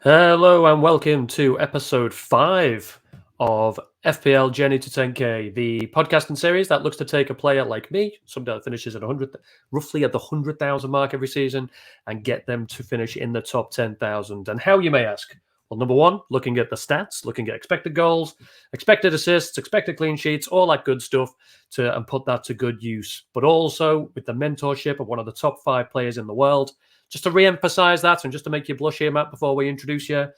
Hello and welcome to episode 5 of FPL Journey to 10K, the podcasting series that looks to take a player like me, somebody that finishes at 100, roughly at the 100,000 mark every season, and get them to finish in the top 10,000. And how, you may ask? Well, number one, looking at the stats, looking at expected goals, expected assists, expected clean sheets, all that good stuff, and put that to good use. But also with the mentorship of one of the top 5 players in the world. Just to re-emphasize that and just to make you blush here, Matt, before we introduce you,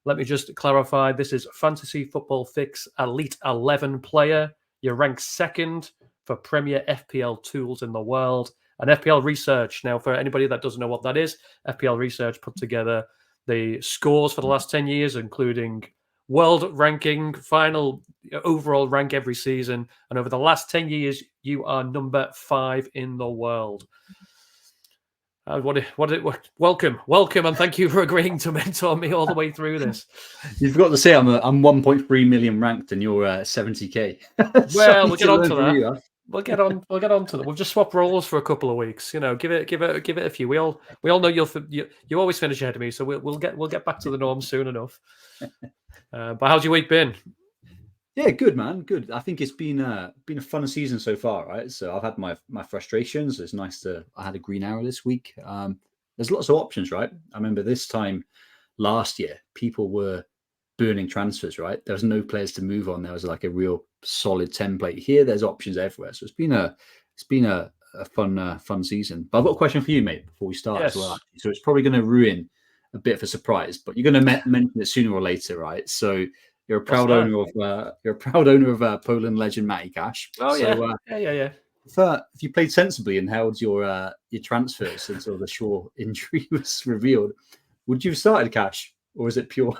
let me just clarify. This is Fantasy Football Fix Elite 11 player. You're ranked second for Premier FPL tools in the world. And FPL Research, now for anybody that doesn't know what that is, FPL Research put together the scores for the last 10 years, including world ranking, final overall rank every season. And over the last 10 years, you are number 5 in the world. Welcome, and thank you for agreeing to mentor me all the way through this. You forgot to say I'm 1.3 million ranked, and you're 70k. Well, we'll get on to that. You, We'll get on to that. We've just swapped roles for a couple of weeks. You know, give it a few. We all know you always finish ahead of me, so we'll get back to the norm soon enough. But how's your week been? Yeah, good, man. Good. I think it's been a fun season so far, right? So I've had my frustrations. It's nice I had a green arrow this week. There's lots of options, right? I remember this time last year, people were burning transfers, right? There was no players to move on. There was like a real solid template. Here, there's options everywhere. So it's been a fun season. But I've got a question for you, mate, before we start as well. So it's probably going to ruin a bit of a surprise, but you're going to mention it sooner or later, right? So you're a proud owner of Poland legend Matty Cash. Oh, so, yeah. If you played sensibly and held your transfers until the Shaw injury was revealed, would you have started Cash, or is it pure?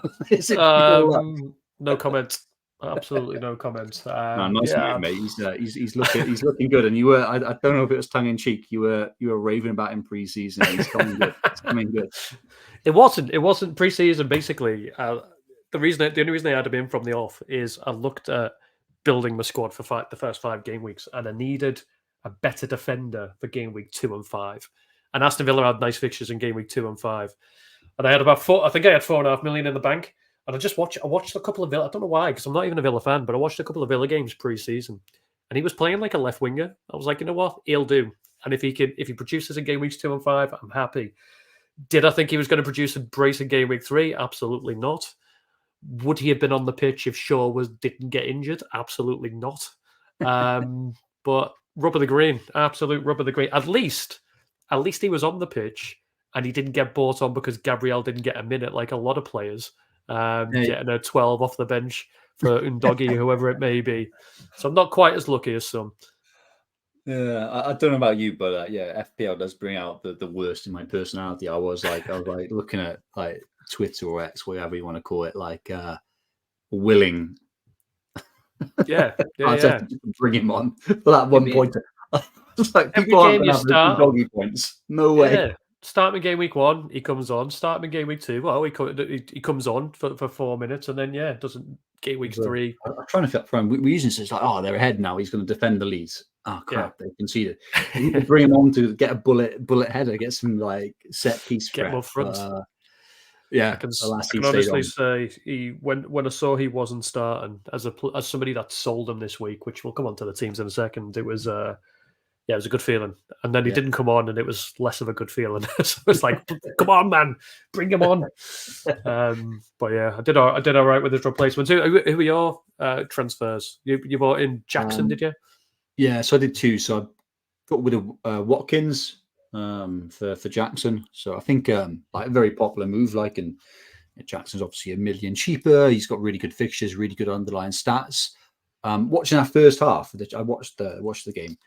No comment. Absolutely no comment. Nice move, mate. He's looking good. And you were, I don't know if it was tongue in cheek. You were raving about him pre-season. He's coming good. It's coming good. It wasn't pre-season. Basically, the only reason I had him in from the off is I looked at building my squad for the first 5 game weeks, and I needed a better defender for game week 2 and 5. And Aston Villa had nice fixtures in game week 2 and 5, and I had about 4. I think I had 4.5 million in the bank. And I watched a couple of Villa. I don't know why, because I'm not even a Villa fan, but I watched a couple of Villa games pre-season, and he was playing like a left winger. I was like, you know what, he'll do. And if he produces in game weeks 2 and 5, I'm happy. Did I think he was going to produce a brace in game week 3? Absolutely not. Would he have been on the pitch if Shaw didn't get injured? Absolutely not. But rub of the green, absolute rub of the green. At least he was on the pitch, and he didn't get bought on because Gabriel didn't get a minute like a lot of players. Getting a 12 off the bench for Undogi, whoever it may be. So I'm not quite as lucky as some. Yeah, I don't know about you, but FPL does bring out the worst in my personality. I was like looking at like Twitter or X, whatever you want to call it, like willing. Yeah. Bring him on for that one point. It's like people aren't going to have doggy points. No way. Yeah. Start him in game week 1, he comes on. Start him in game week 2. Well, he comes on for 4 minutes, and then doesn't. Game week 3. I'm trying to fit from. We usually say it's like, oh, they're ahead now. He's going to defend the leads. Oh crap, They conceded. You can bring him on to get a bullet header, get some like set piece. Get him up front. I can honestly say when I saw he wasn't starting as somebody that sold him this week, which we'll come on to the teams in a second. It was it was a good feeling. And then he didn't come on, and it was less of a good feeling. So it's like, come on, man, bring him on. But yeah, I did all right with his replacements. Who are your transfers? You bought in Jackson, did you? Yeah, so I did 2. So I got with Watkins for Jackson. So I think like a very popular move. And Jackson's obviously $1 million cheaper. He's got really good fixtures, really good underlying stats. Watching that first half, I watched the game.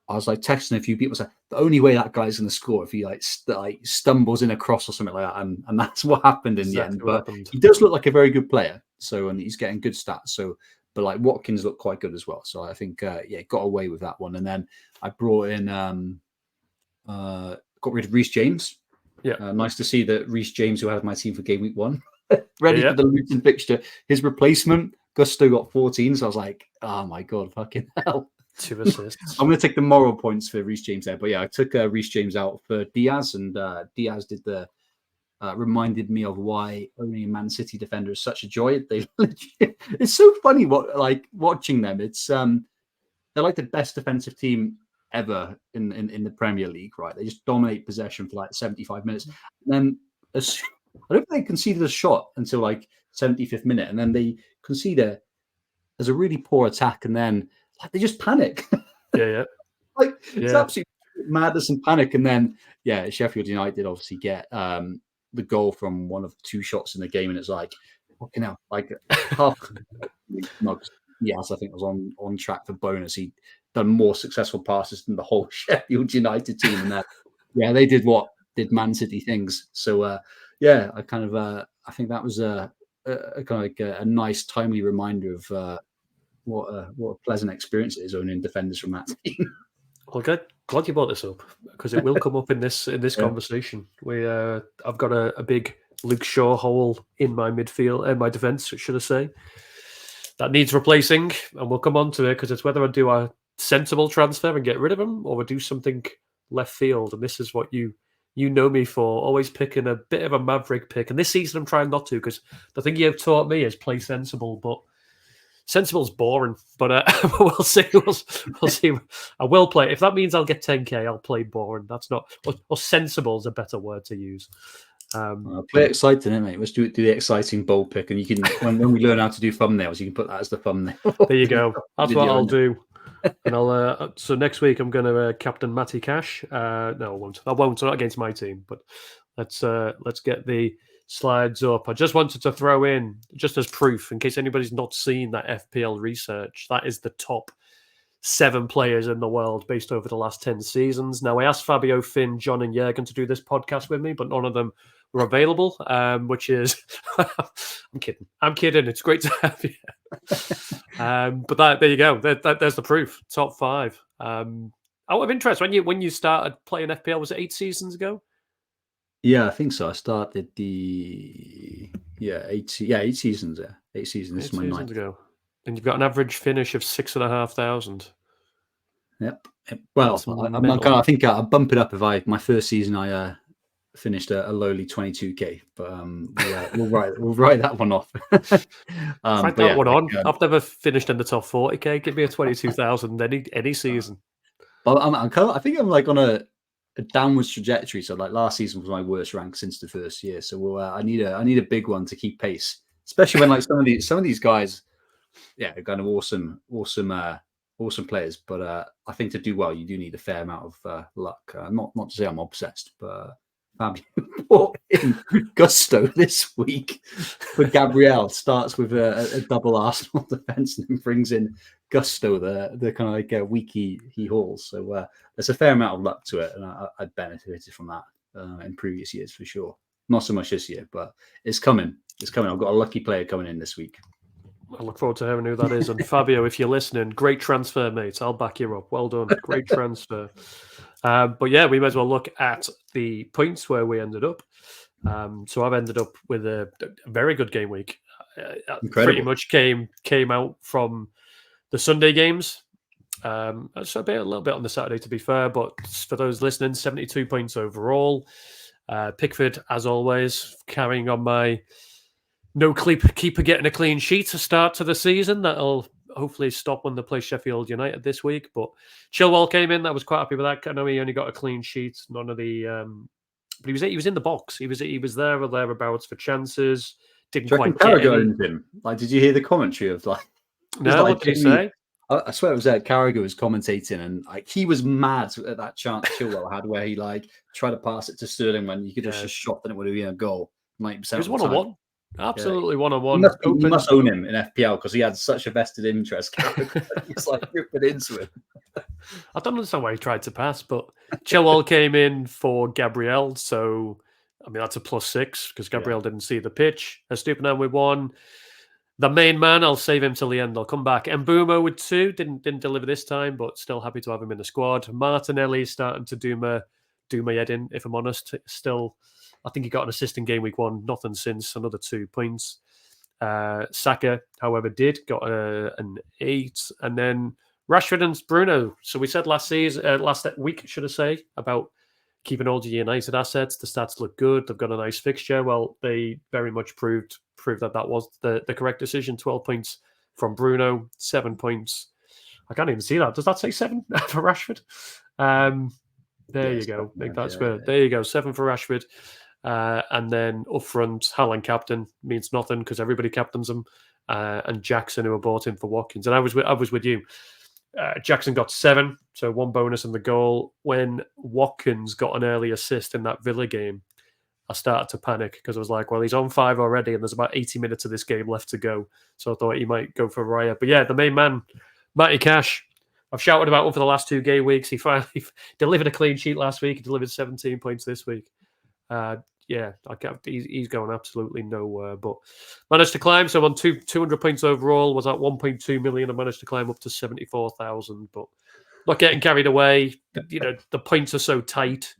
I was like texting a few people, saying the only way that guy's going to score if he like stumbles in a cross or something like that, and that's what happened in the end. But he does look like a very good player, and he's getting good stats. So, but like Watkins looked quite good as well. So I think got away with that one. And then I brought in got rid of Reece James. Yeah, nice to see that Reece James, who had my team for game week 1, ready for the Luton fixture. His replacement Gusto got 14. So I was like, oh my god, fucking hell. 2 assists. I'm going to take the moral points for Reece James there. But yeah, I took Reece James out for Diaz, and Diaz did the reminded me of why owning a Man City defender is such a joy. It's so funny watching them. It's they're like the best defensive team ever in the Premier League, right? They just dominate possession for like 75 minutes. And then I don't think they conceded a shot until like 75th minute, and then they concede as a really poor attack, and then they just panic. Yeah. It's absolute madness and panic. And then Sheffield United obviously get the goal from one of 2 shots in the game, and it's like, fucking hell, like half. Yes, I think was on track for bonus. He'd done more successful passes than the whole Sheffield United team, and that they did Man City things. So I think that was a kind of like a nice timely reminder of what a pleasant experience it is owning defenders from that team. Well, glad you brought this up, because it will come up in this conversation. I've got a big Luke Shaw hole in my midfield, my defence, should I say, that needs replacing, and we'll come on to it, because it's whether I do a sensible transfer and get rid of him, or I do something left field. And this is what you know me for, always picking a bit of a maverick pick. And this season I'm trying not to, because the thing you've taught me is play sensible, but sensible's boring. But we'll see. We'll see. I will play. If that means I'll get 10k, I'll play boring. That's not, or sensible is a better word to use. Play exciting, mate. Let's do the exciting bold pick, and you can when we learn how to do thumbnails, you can put that as the thumbnail. There you go. That's what I'll do. And I'll so next week I'm going to captain Matty Cash. No, I won't. I won't. So not against my team, but let's get the slides up. I just wanted to throw in, just as proof, in case anybody's not seen that FPL research, that is the top 7 players in the world based over the last 10 seasons. Now, I asked Fabio, Finn, John, and Jurgen to do this podcast with me, but none of them were available, which is... I'm kidding. It's great to have you. But there you go. There's the proof. Top 5. Out of interest, when you started playing FPL, was it 8 seasons ago? Yeah, I think so. I started 8 seasons. Yeah, 8 seasons. This is my 9th ago. And you've got an average finish of 6,500. Yep. Well, I think I'll bump it up if my first season I finished a lowly 22k, but we'll write that one off. Write that one on. I've never finished in the top 40k. Give me a 22,000 any season. But I think I'm like on a downwards trajectory. So like last season was my worst rank since the first year. So I need a big one to keep pace, especially when like some of these guys, kind of awesome players. But I think to do well, you do need a fair amount of luck. Not to say I'm obsessed, but Fabio bought in Gusto this week for Gabriel. Starts with a double Arsenal defense and then brings in Gusto, the kind of like a week he hauls. So there's a fair amount of luck to it, and I benefited from that in previous years for sure. Not so much this year, but it's coming. It's coming. I've got a lucky player coming in this week. I look forward to hearing who that is. And Fabio, if you're listening, great transfer, mate. I'll back you up. Well done. Great transfer. But yeah, we may as well look at the points where we ended up. So I've ended up with a very good game week. Pretty much came out from the Sunday games. So a little bit on the Saturday, to be fair. But for those listening, 72 points overall. Pickford, as always, carrying on my no keeper getting a clean sheet to start to the season. That'll hopefully stop when they play Sheffield United this week. But Chilwell came in. I was quite happy with that. I know he only got a clean sheet. None of the... but he was in the box. He was there or thereabouts for chances. Didn't quite get him. Like, did you hear the commentary of like... No, what did he say? I swear it was Carragher was commentating, and like he was mad at that chance Chilwell had where he like tried to pass it to Sterling when you could have just shot and it would have been a goal. 90% it was 1-on-1. Absolutely 1-on-1. You must own him in FPL because he had such a vested interest. He's like ripping into him. I don't understand why he tried to pass, but Chilwell came in for Gabriel, so I mean that's a +6 because Gabriel didn't see the pitch. Estupiñán with 1. The main man, I'll save him till the end. I'll come back. Mbeumo with 2. Didn't deliver this time, but still happy to have him in the squad. Martinelli starting to do my head in, if I'm honest. Still, I think he got an assist in game week 1. Nothing since. Another 2 points. Saka, however, got an 8. And then Rashford and Bruno. So we said last week, should I say, about keeping all your United assets. The stats look good. They've got a nice fixture. Well, they very much proved that was the correct decision. 12 points from Bruno, 7 points. I can't even see that. Does that say 7 for Rashford? There you go. I think that's where. There you go. 7 for Rashford. And then up front, Haaland captain means nothing because everybody captains him. And Jackson, who were bought in for Watkins. And I was with you. Jackson got 7, so 1 bonus in the goal. When Watkins got an early assist in that Villa game, I started to panic because I was like, well, he's on 5 already, and there's about 80 minutes of this game left to go. So I thought he might go for Raya. But yeah, the main man, Matty Cash. I've shouted about him for the last 2 game weeks. He finally delivered a clean sheet last week. He delivered 17 points this week. Yeah, he's going absolutely nowhere, but managed to climb. So I'm on 200 points overall. Was at 1.2 million. I managed to climb up to 74,000, but not getting carried away. You know, the points are so tight.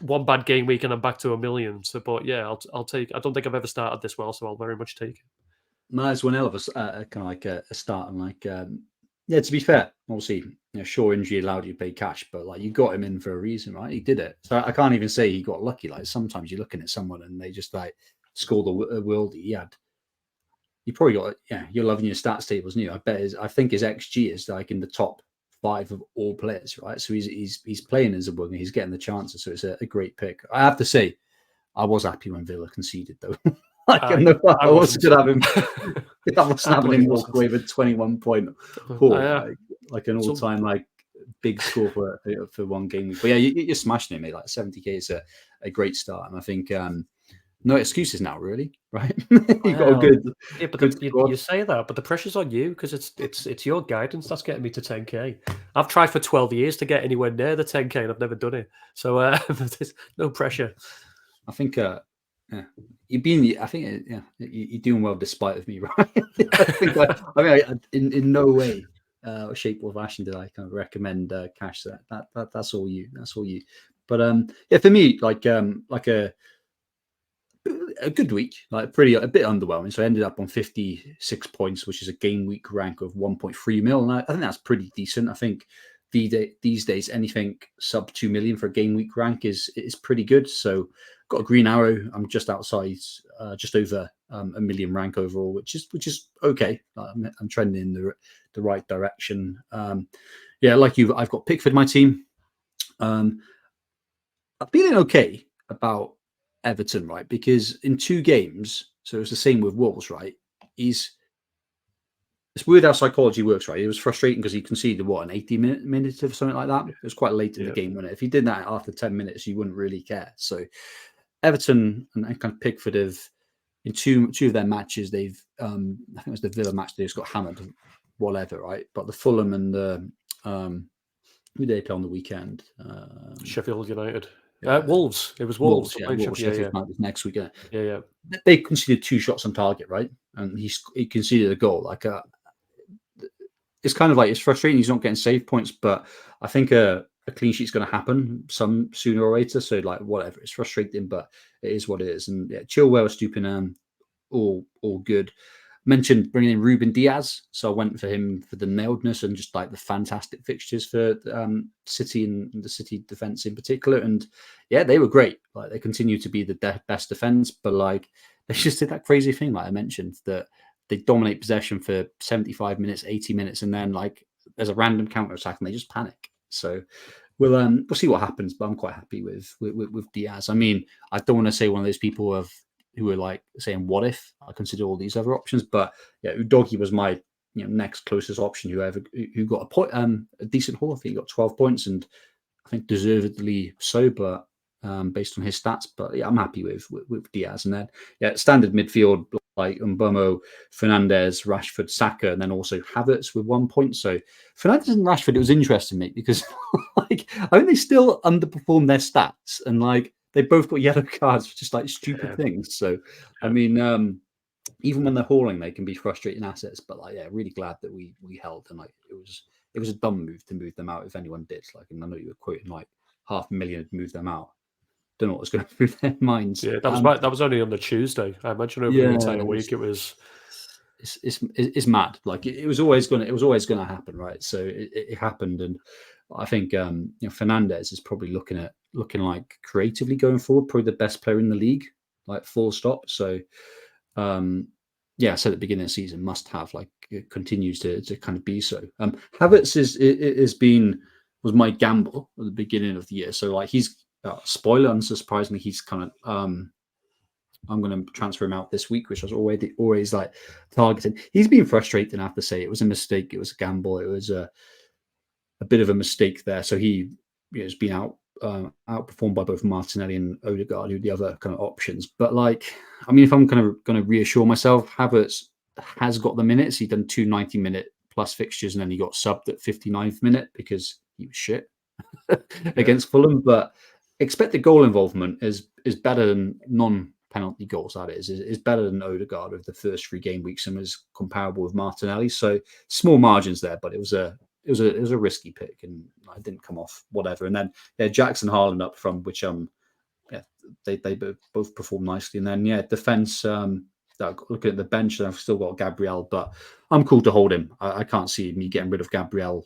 1 bad game week and I'm back to 1 million. So, but yeah, I'll take. I don't think I've ever started this well, so I'll very much take it. Nice one, hell of a kind of like a start and like yeah. To be fair, obviously, sure, injury allowed you to pay cash, but like you got him in for a reason, right? He did it, so I can't even say he got lucky. Like sometimes you're looking at someone and they just like scored a worldie. He had. You probably got You're loving your stats tables, new. I think his XG is like in the top 5 of all players, right? So he's playing as a winger. He's getting the chances, so it's a great pick. I have to say, I was happy when Villa conceded though. I wasn't going to have him. I wasn't having him walk away with 21 point haul, like an all-time like big score for 1 game week. But yeah, you're smashing it, mate. Like 70k is a great start, and I think no excuses now, really, right? You got a good. Yeah, but you say that, but the pressure's on you because it's your guidance that's getting me to 10k. I've tried for 12 years to get anywhere near the 10k, and I've never done it. So there's no pressure. I think. Yeah, I think you're doing well despite of me, right? I mean, in no way, shape or fashion did I kind of recommend Cash. That's all you. That's all you. But yeah, for me, like a good week, like a bit underwhelming. So I ended up on 56 points, which is a game week rank of 1.3 mil, and I think that's pretty decent. I think these days anything sub 2 million for a game week rank is pretty good. So got a green arrow. I'm just outside, just over 1 million rank overall, which is okay. I'm trending in the right direction. Yeah, like you, I've got Pickford my team. I'm feeling okay about Everton, right? Because in 2 games, so it's the same with Wolves, right? It's weird how psychology works, right? It was frustrating because he conceded an 80-minute or something like that. It was quite late in the game, wasn't it? If he did that after 10 minutes, you wouldn't really care. So Everton and kind of Pickford have in two of their matches, they've I think it was the Villa match, they just got hammered, whatever, right? But the Fulham and the who did they play on the weekend? Sheffield United. Wolves. It was Wolves. Sheffield next week. Yeah. They conceded 2 shots on target, right? And he conceded a goal. Like it's kind of like it's frustrating he's not getting save points, but I think a clean sheet's going to happen some sooner or later. So like whatever, it's frustrating, but it is what it is. And yeah, Chilwell, Stupinam, all good. Mentioned bringing in Ruben Diaz, so I went for him for the nailedness and just like the fantastic fixtures for City and the City defense in particular. And yeah, they were great. Like they continue to be the best defense, but like they just did that crazy thing, like I mentioned, that they dominate possession for 75 minutes, 80 minutes, and then like there's a random counter attack and they just panic. So we'll see what happens, but I'm quite happy with Diaz. I mean, I don't want to say one of those people who are like saying, what if I consider all these other options? But yeah, Udogie was my next closest option, who got a point, a decent haul. I think he got 12 points and I think deservedly so, but based on his stats. But yeah, I'm happy with Diaz. And then yeah, standard midfield like Mbeumo, Fernandes, Rashford, Saka, and then also Havertz with 1 point. So Fernandes and Rashford, it was interesting, mate, because like I think they still underperform their stats and like they both got yellow cards for just like stupid things. So I mean, even when they're hauling, they can be frustrating assets. But like, yeah, really glad that we held, and like it was a dumb move to move them out if anyone did. Like, and I know you were quoting like 500,000 to move them out. Don't know what was going through their minds. Yeah, that was only on the Tuesday. I imagine over the entire week it was. It's mad. Like it was always going to happen, right? So it happened, and I think Fernandez is probably looking like creatively going forward, probably the best player in the league, like full stop. So I said at the beginning of the season, must have, like it continues to kind of be so. Havertz was my gamble at the beginning of the year. So like he's spoiler, unsurprisingly, he's kind of I'm going to transfer him out this week, which I was always like targeting. He's been frustrating, I have to say. It was a mistake. It was a gamble. It was a bit of a mistake there. So he has been outperformed by both Martinelli and Odegaard, who are the other kind of options. But like, I mean, if I'm kind of going to reassure myself, Havertz has got the minutes. He's done 2 90-minute plus fixtures, and then he got subbed at 59th minute because he was shit against Fulham. But expected goal involvement is better than non-penalty goals. That is better than Odegaard of the first 3 game weeks and was comparable with Martinelli. So small margins there, but it was a risky pick, and I didn't come off whatever. And then Jackson, Haaland up front, which they both performed nicely. And then defense. Looking at the bench, I've still got Gabriel, but I'm cool to hold him. I can't see me getting rid of Gabriel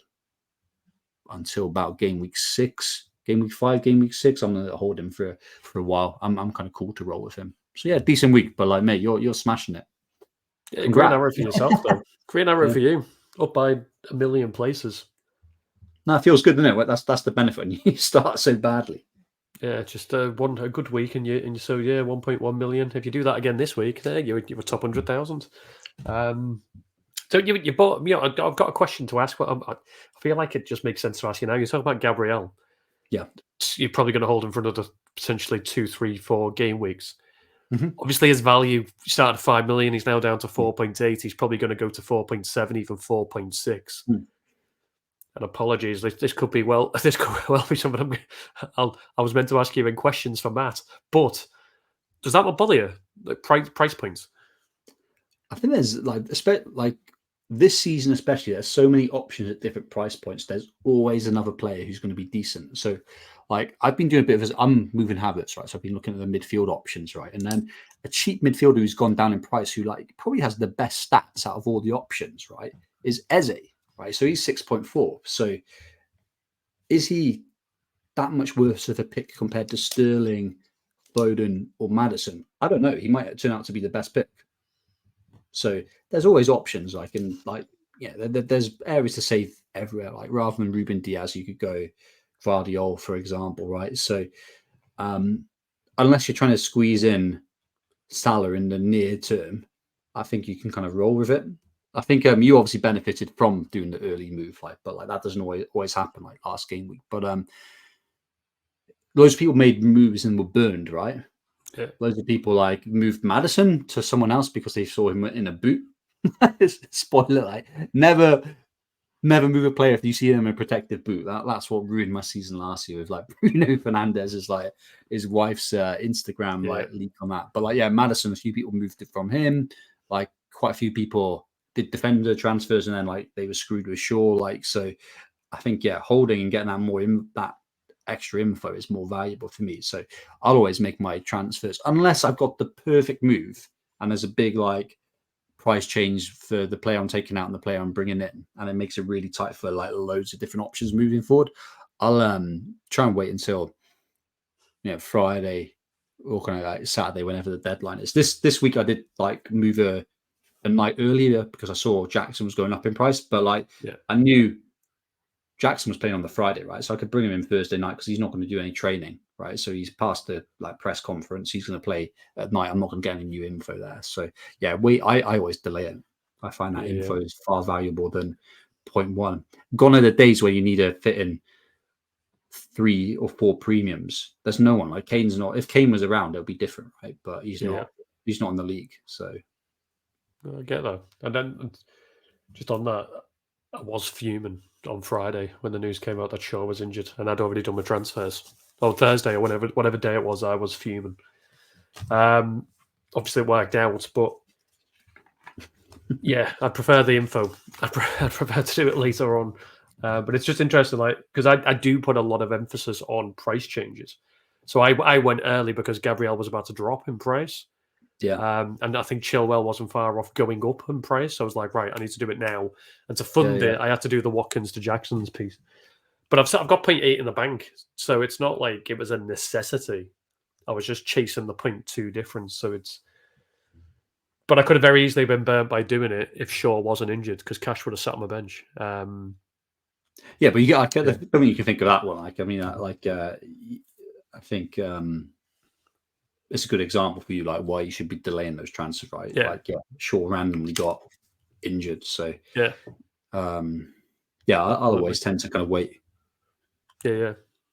until about game week 6, game week 5, game week 6. I'm gonna hold him for a while. I'm kind of cool to roll with him. So decent week, but like, mate, you're smashing it. Yeah, great arrow for yourself, though. Great arrow for you. Up by 1 million places. No, it feels good, doesn't it? That's the benefit when you start so badly. Yeah, just a good week, and you 1.1 million. If you do that again this week, there you're top 100,000. So you bought. I've got a question to ask. I feel like it just makes sense to ask you now. You're talking about Gabriel. Yeah, you're probably going to hold him for another potentially 2, 3, 4 game weeks. Mm-hmm. Obviously, his value started at 5 million. He's now down to 4.8. He's probably going to go to 4.7, even 4.6. And apologies, this could be this could well be something I was meant to ask you in questions for Matt. But does that not bother you? Like price points? I think there's like this season especially, there's so many options at different price points. There's always another player who's going to be decent. So like I've been doing a bit of I'm moving Havertz, right? So I've been looking at the midfield options, right? And then a cheap midfielder who's gone down in price, who like probably has the best stats out of all the options, right, is Eze. Right, so he's 6.4. So is he that much worse of a pick compared to Sterling, Foden, or Maddison? I don't know. He might turn out to be the best pick. So there's always options. There's areas to save everywhere. Like rather than Ruben Diaz, you could go Guardiola, for example, right? So unless you're trying to squeeze in Salah in the near term, I think you can kind of roll with it. I think you obviously benefited from doing the early move, but that doesn't always happen like last game week. But loads of people made moves and were burned, right? Yeah. Loads of people like moved Maddison to someone else because they saw him in a boot. Spoiler, like never move a player if you see them in a protective boot. That's what ruined my season last year with like Bruno Fernandes is like his wife's Instagram leak on that. But Maddison, a few people moved it from him. Like quite a few people did defender transfers and then like they were screwed with Shaw. Like, so I think, holding and getting that extra info is more valuable for me. So I'll always make my transfers unless I've got the perfect move and there's a big like price change for the player I'm taking out and the player I'm bringing in. And it makes it really tight for like loads of different options moving forward. I'll try and wait until, Friday or kind of like Saturday, whenever the deadline is. This week I did like move a night earlier because I saw Jackson was going up in price, but I knew Jackson was playing on the Friday, right? So I could bring him in Thursday night because he's not going to do any training, right? So he's past the like press conference. He's going to play at night. I'm not going to get any new info there. So I always delay it. I find that info is far valuable than 0.1. Gone are the days where you need to fit in 3 or 4 premiums. There's no one like Kane's not. If Kane was around, it'll be different, right? But he's not. He's not in the league, so. I get that. And then just on that, I was fuming on Friday when the news came out that Shaw was injured and I'd already done my transfers. On Thursday or whatever day it was, I was fuming. Obviously it worked out, but I prefer the info. I prefer to do it later on. But it's just interesting, like, because I do put a lot of emphasis on price changes. So I went early because Gabriel was about to drop in price. Yeah. And I think Chilwell wasn't far off going up in price. So I was like, right, I need to do it now. And to fund it, I had to do the Watkins to Jackson's piece. But I've got 0.8 in the bank, so it's not like it was a necessity. I was just chasing the 0.2 difference, so it's. But I could have very easily been burnt by doing it if Shaw wasn't injured, because Cash would have sat on my bench. Yeah, but I mean, you can think of that one. Like, I mean, I think it's a good example for you, like why you should be delaying those transfers, right? Yeah. Like, Shaw randomly got injured, so yeah, I'll always tend to kind of wait. yeah,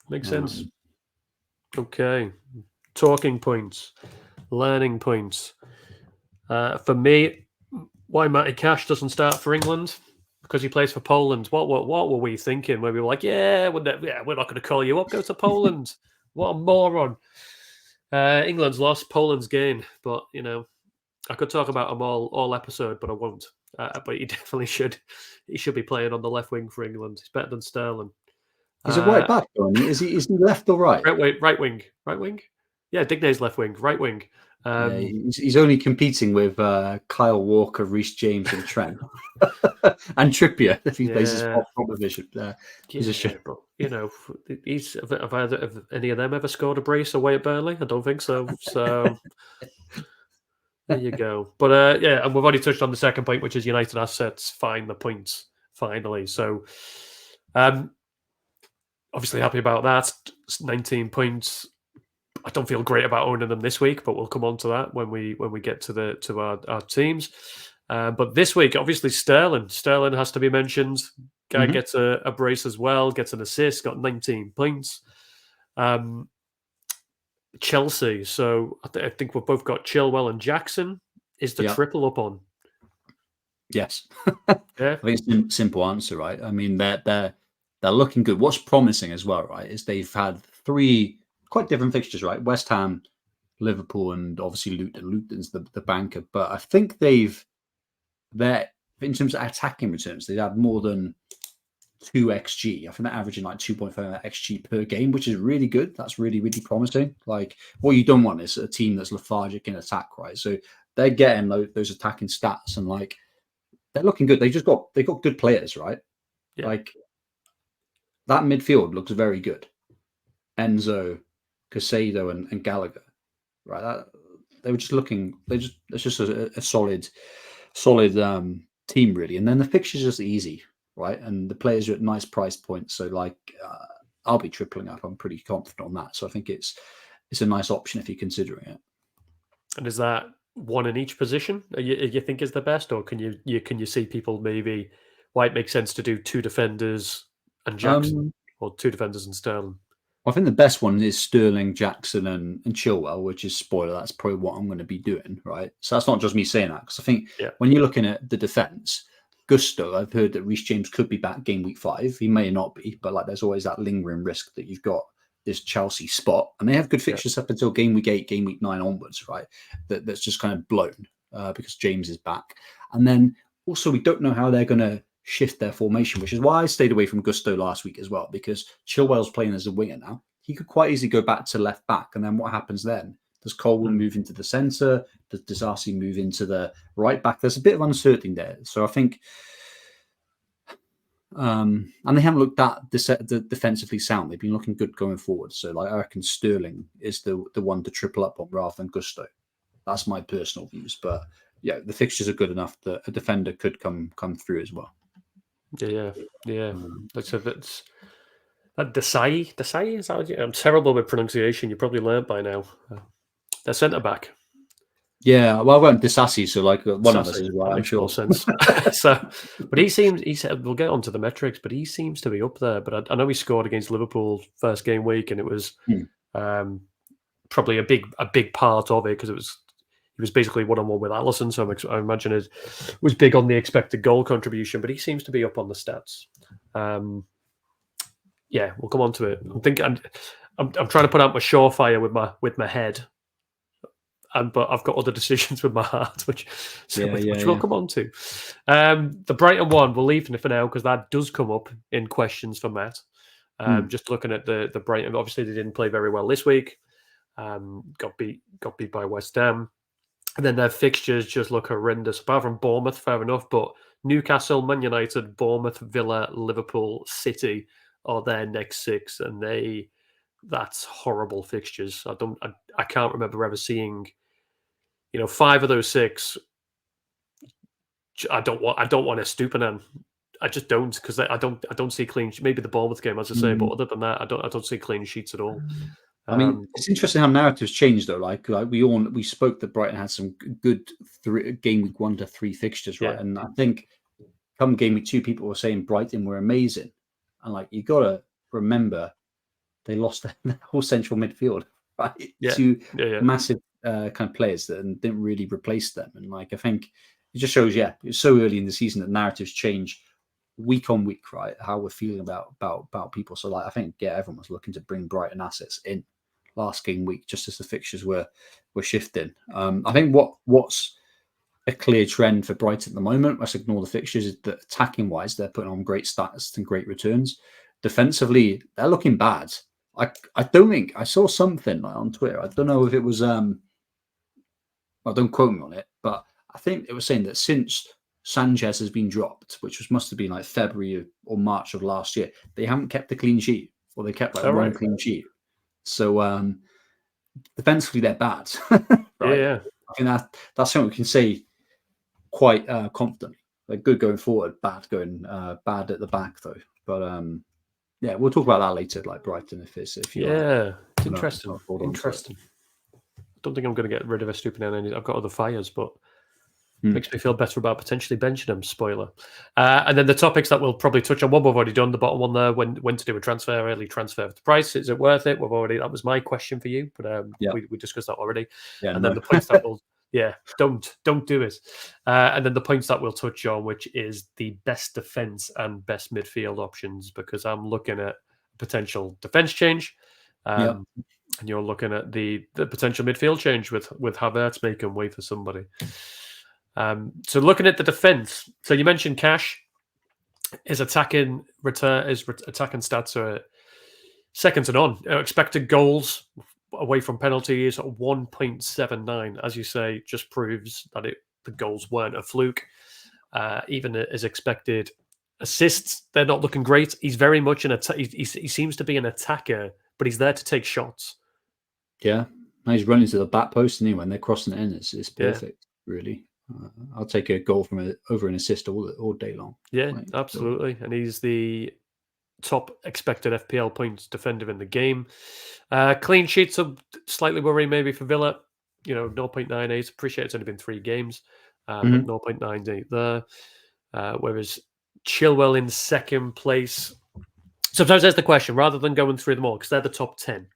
makes sense. Okay, talking points, learning points. For me, why Matty Cash doesn't start for England? Because he plays for Poland. What were we thinking when we were like, we're not going to call you up. Go to Poland. What a moron! England's lost, Poland's gained. But I could talk about them all episode, but I won't. But he definitely should. He should be playing on the left wing for England. He's better than Sterling. He's a right back, is he? Is he left or right? Right wing. Yeah, Dignay's left wing. Right wing. He's only competing with Kyle Walker, Reece James, and Trent, and Trippier if he plays his proposition position. But have any of them ever scored a brace away at Burnley? I don't think so. So there you go. But and we've already touched on the second point, which is United assets find the points finally. So obviously happy about that. 19 points. I don't feel great about owning them this week, but we'll come on to that when we get to our teams. But this week, obviously, Sterling has to be mentioned. Guy gets a brace as well, gets an assist, got 19 points. Chelsea. So I think we've both got Chilwell and Jackson. Is the triple up on? Yes. Yeah. I think it's a simple answer, right? I mean, they're looking good. What's promising as well, right, is they've had 3 quite different fixtures, right? West Ham, Liverpool, and obviously Luton. Luton's the banker. But I think they're in terms of attacking returns, they've had more than 2 XG. I think they're averaging like 2.5 XG per game, which is really good. That's really, really promising. Like, what you don't want is a team that's lethargic in attack, right? So they're getting those attacking stats, and like they're looking good. They've got good players, right? Yeah. Like that midfield looks very good. Enzo, Casado, and Gallagher, right? They were just looking. It's just a solid team, really. And then the fixtures just easy, right? And the players are at nice price points. So like, I'll be tripling up. I'm pretty confident on that. So I think it's a nice option if you're considering it. And is that one in each position? You think is the best, or can you see people maybe why it makes sense to do 2 defenders and Jackson, or 2 defenders and Sterling? I think the best one is Sterling, Jackson, and Chilwell, which is spoiler. That's probably what I'm going to be doing, right? So that's not just me saying that, because I think when you're looking at the defence, Gusto, I've heard that Reece James could be back game week 5. He may not be, but like there's always that lingering risk that you've got this Chelsea spot, and they have good fixtures up until game week 8, game week 9 onwards, right? That's just kind of blown because James is back, and then also we don't know how they're going to shift their formation, which is why I stayed away from Gusto last week as well, because Chilwell's playing as a winger now. He could quite easily go back to left back, and then what happens then? Does Colwell move into the centre? Does Disasi move into the right back? There's a bit of uncertainty there. So I think, and they haven't looked that defensively sound. They've been looking good going forward. So like I reckon Sterling is the one to triple up on rather than Gusto. That's my personal views, but yeah, the fixtures are good enough that a defender could come through as well. Yeah. That's Desai. Is that I'm terrible with pronunciation. You probably learned by now. They're centre back. Yeah, well, I went Disasi, so like one of us is right. I'm sure. More sense. But he said we'll get onto the metrics, but he seems to be up there. But I know he scored against Liverpool first game week, and it was probably a big part of it because he was basically 1-on-1 with Alisson, so I imagine it was big on the expected goal contribution. But he seems to be up on the stats. Yeah, we'll come on to it. I'm trying to put out my surefire with my head, but I've got other decisions with my heart, which we'll come on to. The Brighton one, we'll leave it for now because that does come up in questions for Matt. Just looking at the Brighton, obviously they didn't play very well this week. Got beat by West Ham, and then their fixtures just look horrendous. Apart from Bournemouth, fair enough, but Newcastle, Man United, Bournemouth, Villa, Liverpool, City are their next 6, and that's horrible fixtures. I can't remember ever seeing, 5 of those 6. I don't want a Stupinan. I just don't, because I don't see clean. Maybe the Bournemouth game, as I say, but other than that, I don't see clean sheets at all. I mean, it's interesting how narratives change though. Like we spoke that Brighton had some good game week 1 to 3 fixtures, right? Yeah. And I think come game week 2, people were saying Brighton were amazing, and like you gotta remember they lost their whole central midfield, right? Yeah. 2 Yeah. massive kind of players that didn't really replace them, and like I think it just shows, it's so early in the season that narratives change week on week, right? How we're feeling about people. So like I think everyone was looking to bring Brighton assets in last game week just as the fixtures were shifting. I think what's a clear trend for Brighton at the moment, let's ignore the fixtures, is that attacking wise they're putting on great stats and great returns. Defensively they're looking bad. I don't think I saw something like on Twitter, I don't know if it was well, don't quote me on it, but I think it was saying that since Sanchez has been dropped, which must have been like February or March of last year, they haven't kept a clean sheet, or they kept like one clean sheet. So defensively they're bad. Right? Yeah. I think that's something we can say quite confidently. They're good going forward, bad at the back though. But we'll talk about that later, like Brighton, if it's interesting. Interesting. I don't think I'm going to get rid of a Stupinan. I've got other fires, but makes me feel better about potentially benching him. Spoiler. And then the topics that we'll probably touch on. One we've already done. The bottom one there. When to do a transfer? Early transfer for the price. Is it worth it? That was my question for you, but we discussed that already. And then the points that we'll don't do it. And then the points that we'll touch on, which is the best defense and best midfield options, because I'm looking at potential defense change. And you're looking at the potential midfield change with Havertz making way for somebody. So looking at the defense, so you mentioned Cash. His attacking stats are second to none. Expected goals away from penalties 1.79, as you say, just proves that the goals weren't a fluke. Even his expected assists, they're not looking great. He's very much he seems to be an attacker, but he's there to take shots. Yeah, he's running to the back post, and when they're crossing it in, it's perfect, really. I'll take a goal from over an assist all day long. Yeah, absolutely. And he's the top expected FPL points defender in the game. Clean sheets are slightly worrying maybe for Villa. 0.98. Appreciate it's only been 3 games, but 0.98 there. Whereas Chilwell in second place. Sometimes there's the question, rather than going through them all, because they're the top 10.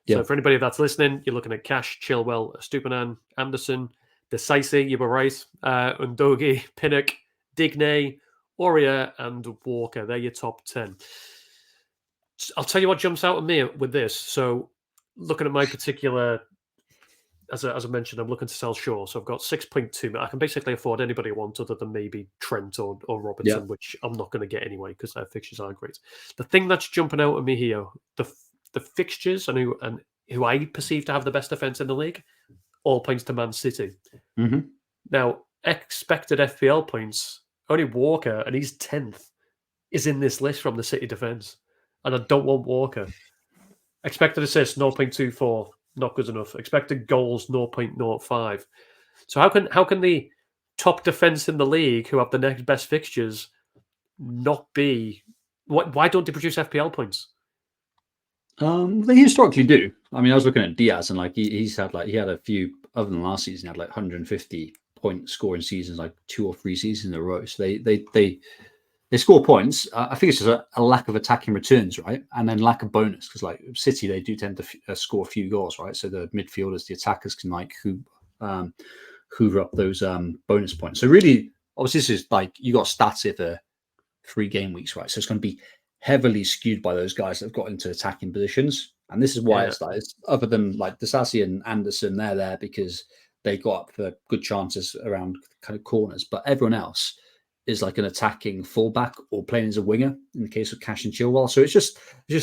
So for anybody that's listening, you're looking at Cash, Chilwell, Stupinan, Anderson, Decisive, you were right, Undogi, Pinnock, Digne, Aurier, and Walker. They're your top 10. I'll tell you what jumps out at me with this. So looking at my particular, as I mentioned, I'm looking to sell Shaw. So I've got 6.2. I can basically afford anybody I want other than maybe Trent or Robertson, which I'm not going to get anyway because their fixtures aren't great. The thing that's jumping out at me here, the fixtures and who I perceive to have the best defense in the league, all points to Man City. Now, expected FPL points, only Walker, and he's 10th, is in this list from the City defence. And I don't want Walker. Expected assists, 0.24, not good enough. Expected goals, 0.05. So how can the top defence in the league, who have the next best fixtures, not be... Why don't they produce FPL points? They historically do. I mean, I was looking at Diaz, and he had a few, other than last season, he had 150 point scoring seasons, 2 or 3 seasons in a row. So they score points. I think it's just a lack of attacking returns, right? And then lack of bonus, because City, they do tend to score a few goals, right? So the midfielders, the attackers can hoover up those bonus points. So really, obviously, this is you got stats here for 3 game weeks, right? So it's going to be heavily skewed by those guys that have got into attacking positions. And this is why it's other than Disasi and Anderson, they're there because they got up for good chances around kind of corners. But everyone else is an attacking fullback or playing as a winger in the case of Cash and Chilwell. So it's just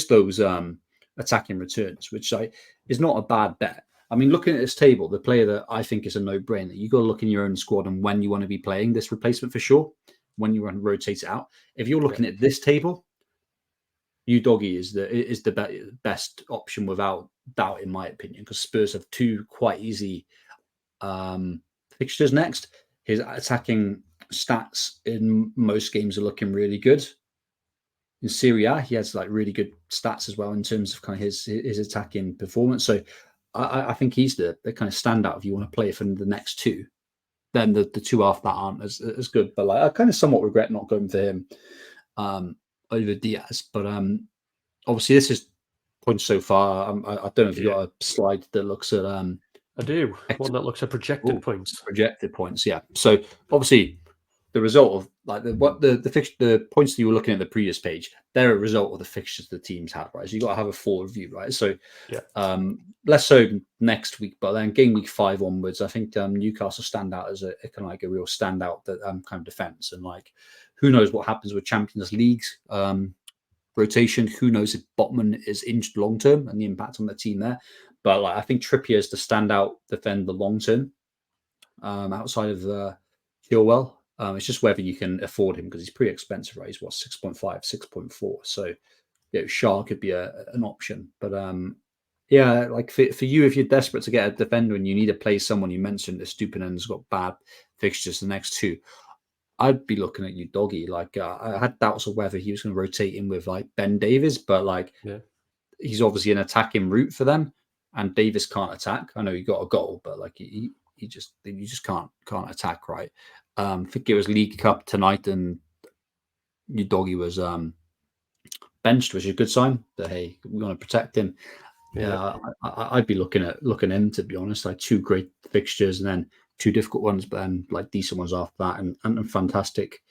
those attacking returns, which is not a bad bet. I mean, looking at this table, the player that I think is a no-brainer, you got to look in your own squad and when you want to be playing this replacement for sure, when you want to rotate it out. If you're looking at this table, Udogie is the best option without doubt, in my opinion, because Spurs have two quite easy fixtures next. His attacking stats in most games are looking really good. In Serie A, he has like really good stats as well in terms of kind of his attacking performance. So I think he's the kind of standout if you want to play for the next two. Then the two after that aren't as good. But like I kind of somewhat regret not going for him over Diaz. But obviously this is points so far. I don't know if you got a slide that looks at I do. One that looks at projected points. Projected points, yeah. So obviously the result of like the points that you were looking at the previous page, they're a result of the fixtures the teams have, right? So you got to have a full review, right? So less so next week, but then game week 5 onwards, I think Newcastle stand out as a kind of like a real standout that kind of defense, and like who knows what happens with Champions Leagues rotation? Who knows if Botman is injured long term and the impact on the team there? But like I think Trippier is the standout defender long term outside of Chilwell. It's just whether you can afford him because he's pretty expensive, right? He's what 6.5, 6.4. So Shaw could be an option. But like for you, if you're desperate to get a defender and you need to play someone, you mentioned Estupinan's got bad fixtures the next two. I'd be looking at Udogie. Like I had doubts of whether he was going to rotate in with like Ben Davies, but like he's obviously an attacking route for them, and Davies can't attack. I know he got a goal, but like you just can't attack, right? I think it was League Cup tonight, and Udogie was benched, which is a good sign that hey, we want to protect him. Yeah, I'd be looking in, to be honest. Like 2 great fixtures and then 2 difficult ones, but then like decent ones after that, and fantastic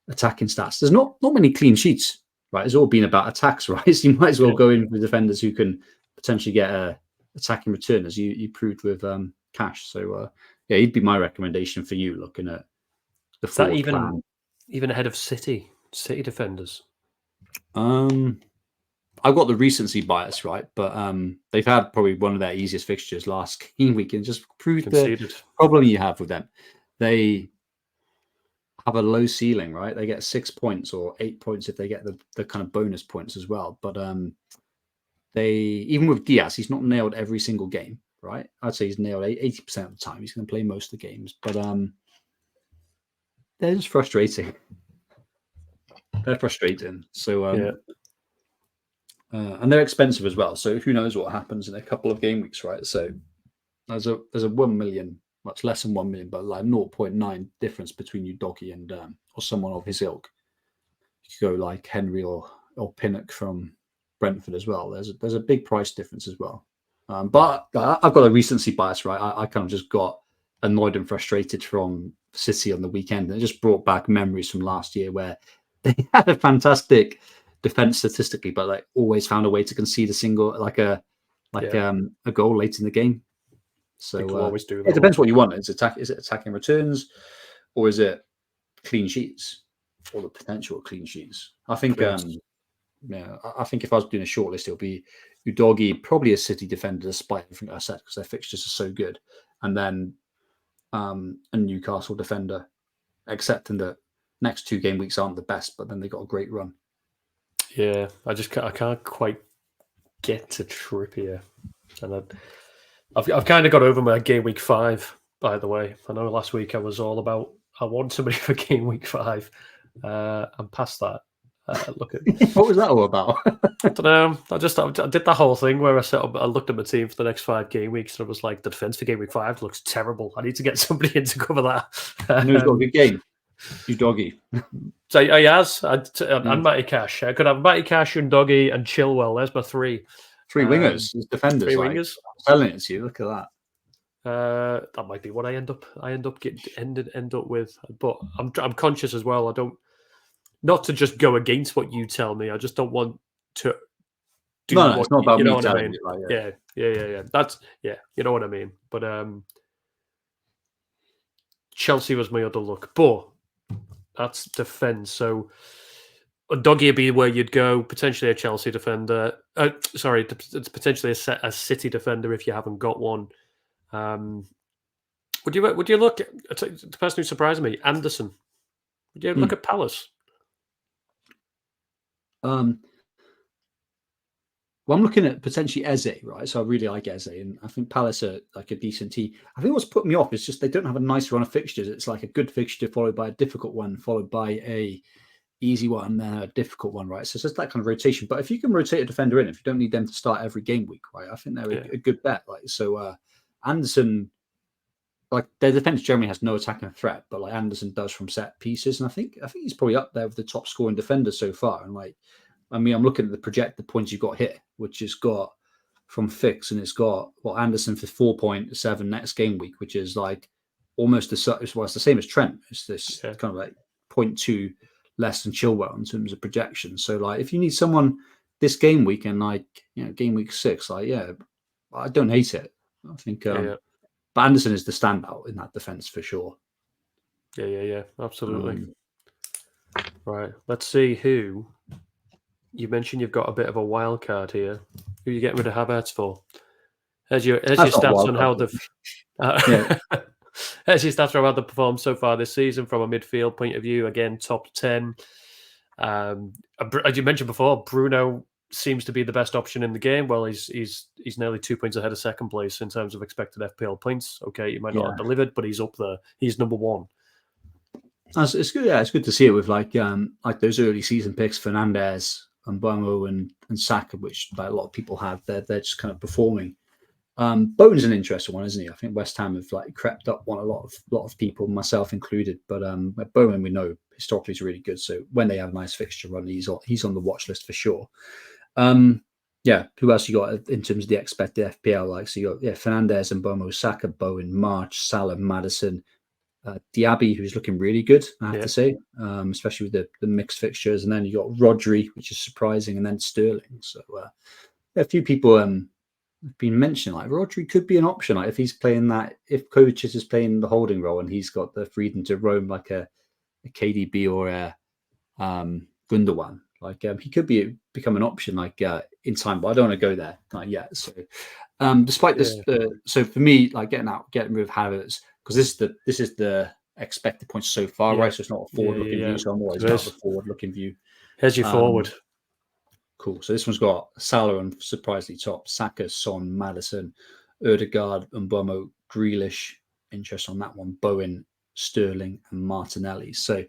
attacking stats. There's not many clean sheets, right? It's all been about attacks, right? So you might as well go in with defenders who can potentially get a attacking return, as you proved with Cash. So he'd be my recommendation for you, looking at the forward plan. Even ahead of City defenders. I've got the recency bias, right? But they've had probably one of their easiest fixtures last game week, and just proved the problem you have with them. They have a low ceiling, right? They get 6 points or 8 points if they get the kind of bonus points as well. But they, even with Diaz, he's not nailed every single game, right? I'd say he's nailed 80% of the time. He's going to play most of the games, but they're just frustrating. They're frustrating. So and they're expensive as well. So who knows what happens in a couple of game weeks, right? So there's a 1 million, much less than 1 million, but like 0.9 difference between Udogie and or someone of his ilk. You could go like Henry or Pinnock from Brentford as well. There's a big price difference as well. But I've got a recency bias, right? I kind of just got annoyed and frustrated from City on the weekend, and it just brought back memories from last year where they had a fantastic defense statistically, but like always found a way to concede a single, a goal late in the game. So always do that. It depends what you want. Is it attacking returns, or is it clean sheets, or the potential of clean sheets? I think I think if I was doing a shortlist, it'll be Udogie, probably a City defender, despite everything I said, because their fixtures are so good, and then a Newcastle defender, accepting that next 2 game weeks aren't the best, but then they got a great run. Yeah, I can't quite get to Trippier, and I've kind of got over my game week 5. By the way, I know last week I was all about I want somebody for game week 5. I'm past that. Look at what was that all about? I don't know. I did that whole thing where I looked at my team for the next 5 game weeks, and I was like, the defense for game week 5 looks terrible. I need to get somebody in to cover that. Who's got a good game? Udogie. So he has, and Matty Cash. I could have Matty Cash, Udogie, and Chilwell. There's my 3. 3 wingers, defenders. 3 wingers. I'm telling it to you. Look at that. That might be what I end up with. But I'm conscious as well. I don't, not to just go against what you tell me. I just don't want to do. No, it's not about you know me what I telling mean. you. Like, Yeah. That's you know what I mean. But Chelsea was my other look, but that's defense. So Udogie would be where you'd go. Potentially a Chelsea defender. It's potentially a City defender if you haven't got one. Would you look at the person who surprised me, Anderson? Would you look at Palace? Well, I'm looking at potentially Eze, right? So I really like Eze, and I think Palace are like a decent team. I think what's put me off is just they don't have a nice run of fixtures. It's like a good fixture followed by a difficult one, followed by a easy one, then a difficult one, right? So it's just that kind of rotation. But if you can rotate a defender in, if you don't need them to start every game week, right? I think they're a good bet. Like so, Anderson, like their defense generally has no attacking threat, but like Anderson does from set pieces, and I think he's probably up there with the top scoring defenders so far. And like, I mean, I'm looking at the projected points you've got here, which has got from Fix, and it's got Anderson for 4.7 next game week, which is like almost it's the same as Trent. It's this kind of like 0.2 less than Chilwell in terms of projection. So like, if you need someone this game week and like game week 6, like I don't hate it. I think, but Anderson is the standout in that defense for sure. Yeah, absolutely. Right, let's see who. You mentioned you've got a bit of a wild card here. Who are you getting rid of Havertz for? Here's your stats on how they've here's your stats on how they've performed so far this season from a midfield point of view. Again, top 10. As you mentioned before, Bruno seems to be the best option in the game. Well, he's nearly 2 points ahead of second place in terms of expected FPL points. Okay, he might not have delivered, but he's up there. He's number 1. It's good. Yeah, it's good to see it with like those early season picks, Fernandes and Bomo and Saka, which like a lot of people have. They're just kind of performing. Bowen's an interesting one, isn't he? I think West Ham have like crept up on a lot of people, myself included. But Bowen, we know historically is really good. So when they have a nice fixture run, he's on the watch list for sure. Who else you got in terms of the expected FPL? Like, so you got Fernandes and Bomo, Saka, Bowen, March, Salah, Maddison, Diaby, who's looking really good, I have to say, especially with the mixed fixtures. And then you got Rodri, which is surprising, and then Sterling. So a few people have been mentioning like Rodri could be an option. Like if he's playing that, if Kovacic is playing the holding role and he's got the freedom to roam like a KDB or a Gundogan, like he could become an option like in time. But I don't want to go there yet. So despite this, so for me, like getting rid of Havertz, because this is the expected points so far, right? So it's not a forward-looking view, so I'm always about the forward-looking view. Here's your forward. Cool. So this one's got Salah on surprisingly top, Saka, Son, Maddison, Odegaard, and Bomo, Grealish. Interest on that one, Bowen, Sterling, and Martinelli. So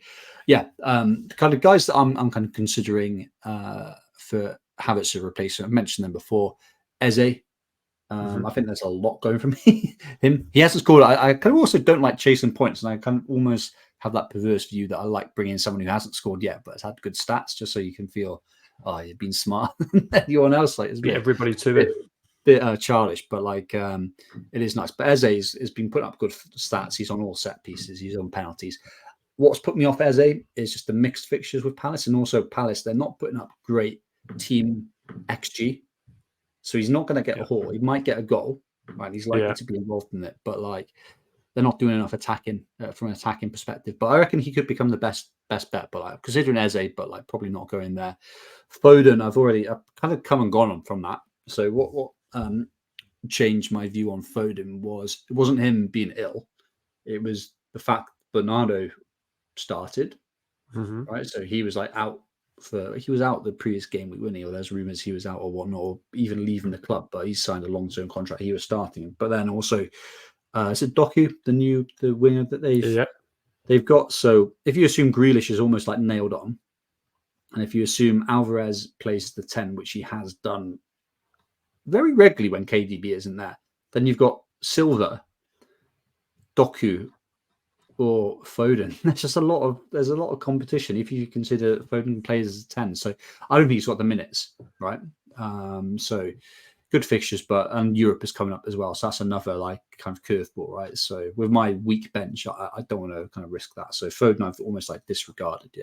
kind of guys that I'm kind of considering for Havertz to replace. I've mentioned them before. Eze. I think there's a lot going from him. He hasn't scored. I kind of also don't like chasing points, and I kind of almost have that perverse view that I like bringing in someone who hasn't scored yet, but has had good stats, just so you can feel, you've been smart than anyone else. Like, it's everybody to it. Bit childish, but like it is nice. But Eze has been putting up good stats. He's on all set pieces. He's on penalties. What's put me off Eze is just the mixed fixtures with Palace, and also Palace, they're not putting up great team XG. So he's not going to get a haul. He might get a goal, right? He's likely to be involved in it, but like they're not doing enough attacking from an attacking perspective. But I reckon he could become the best bet. But like considering Eze, but like probably not going there. Foden, I've kind of come and gone from that. So what changed my view on Foden was it wasn't him being ill; it was the fact Bernardo started, right? So he was like out. He was out the previous game week, wasn't he? Or there's rumors he was out or whatnot, or even leaving the club, but he's signed a long-term contract. He was starting, but then also is it Doku, the winger that they've got? So if you assume Grealish is almost like nailed on, and if you assume Alvarez plays the 10, which he has done very regularly when KDB isn't there, then you've got Silva, Doku, or Foden. There's a lot of competition if you consider Foden plays as a 10. So I don't think he's got the minutes, right? So good fixtures, and Europe is coming up as well. So that's another like kind of curveball, right? So with my weak bench, I don't want to kind of risk that. So Foden I've almost like disregarded.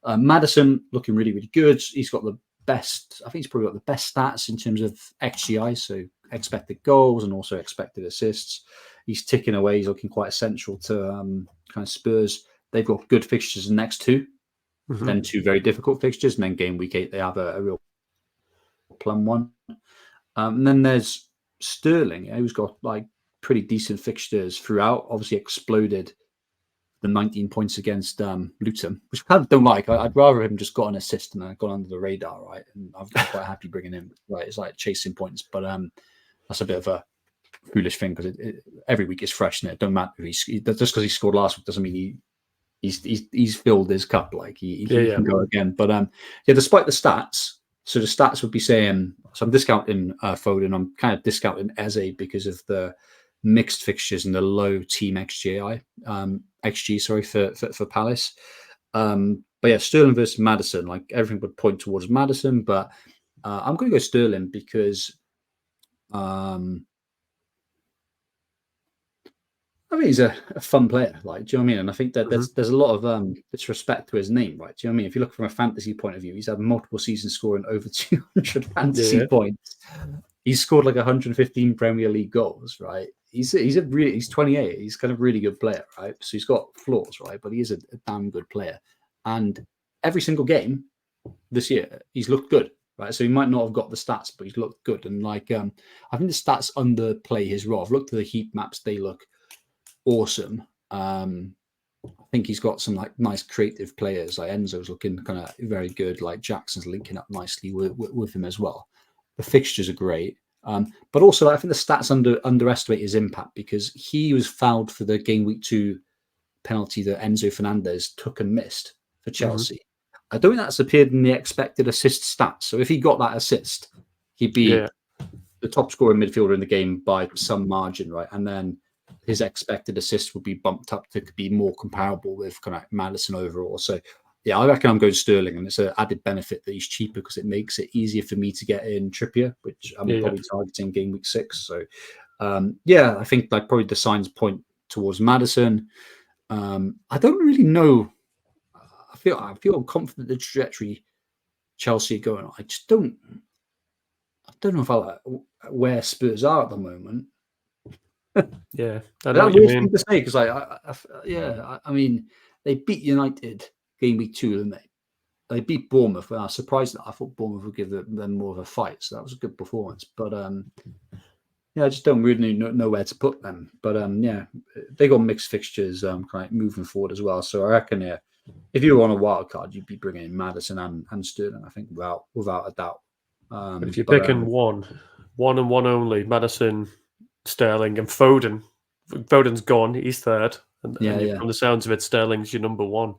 Maddison looking really, really good. He's got the best, I think he's probably got the best stats in terms of XGI, so expected goals and also expected assists. He's ticking away. He's looking quite essential to kind of Spurs. They've got good fixtures in the next two, then two very difficult fixtures, and then game week 8 they have a real plum one. And then there's Sterling, who's got like pretty decent fixtures throughout. Obviously exploded the 19 points against Luton, which I kind of don't like. I'd rather him just got an assist and gone under the radar, right? And I'm quite happy bringing him. Right, it's like chasing points, but that's a bit of a foolish thing because every week is fresh, and it don't matter if just because he scored last week doesn't mean he's filled his cup. Like he can go again. But despite the stats, so the stats would be saying, so I'm discounting Foden. I'm kind of discounting Eze because of the mixed fixtures and the low team XG for Palace. But yeah, Sterling versus Maddison, like everything would point towards Maddison, but I'm going to go Sterling because I think he's a fun player. Like, do you know what I mean? And I think that there's a lot of disrespect to his name, right? Do you know what I mean? If you look from a fantasy point of view, he's had multiple seasons scoring over 200 fantasy points. He's scored like 115 Premier League goals, right? He's 28. He's kind of really good player, right? So he's got flaws, right? But he is a damn good player. And every single game this year, he's looked good, right? So he might not have got the stats, but he's looked good. And like, I think the stats underplay his role. I've looked at the heat maps; they look awesome. I think he's got some like nice creative players. Like Enzo's looking kind of very good. Like Jackson's linking up nicely with him as well. The fixtures are great. But also, I think the stats underestimate his impact because he was fouled for the game week 2 penalty that Enzo Fernandez took and missed for Chelsea. I don't think that's appeared in the expected assist stats. So if he got that assist, he'd be the top scoring midfielder in the game by some margin, right? And then his expected assist would be bumped up to be more comparable with kind of Maddison overall. So yeah, I reckon I'm going Sterling, and it's an added benefit that he's cheaper because it makes it easier for me to get in Trippier, which I'm probably targeting game week 6. So I think like probably the signs point towards Maddison. I don't really know. I feel confident the trajectory Chelsea are going on. I don't know if I like where Spurs are at the moment. Yeah, I know what you mean to say because I mean they beat United game week 2, didn't they? They beat Bournemouth. I was surprised that I thought Bournemouth would give them more of a fight, so that was a good performance. But I just don't really know where to put them. But they got mixed fixtures kind of moving forward as well. So I reckon if you were on a wild card, you'd be bringing in Maddison and Sterling. I think without a doubt. But if you're picking one and one only, Maddison, Sterling, and Foden. Foden's gone. He's third. And from the sounds of it, Sterling's your number 1.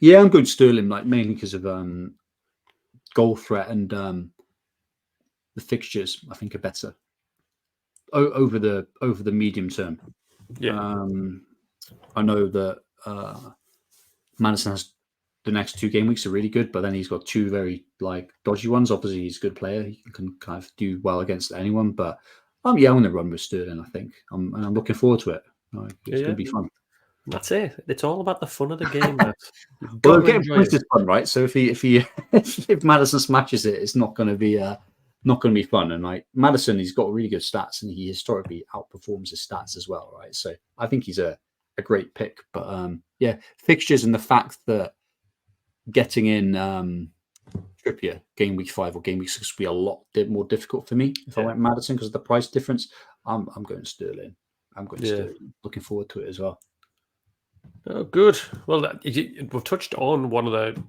Yeah, I'm good Sterling, like mainly because of goal threat and the fixtures. I think are better over the medium term. Yeah, I know that Maddison has the next 2 game weeks are really good, but then he's got 2 very like dodgy ones. Obviously, he's a good player; he can kind of do well against anyone. But I'm going to run with Sterling. I think and I'm looking forward to it. It's going to be fun. That's it. It's all about the fun of the game. Well, getting points is fun, right? So if Maddison smashes it, it's not going to be fun. And like Maddison, he's got really good stats, and he historically outperforms his stats as well, right? So I think he's a great pick. But fixtures and the fact that getting in Trippier game week 5 or game week 6 will be a lot more difficult for me if I went Maddison because of the price difference. I'm going Sterling. Sterling. Looking forward to it as well. Oh, good. Well, we've touched on one of the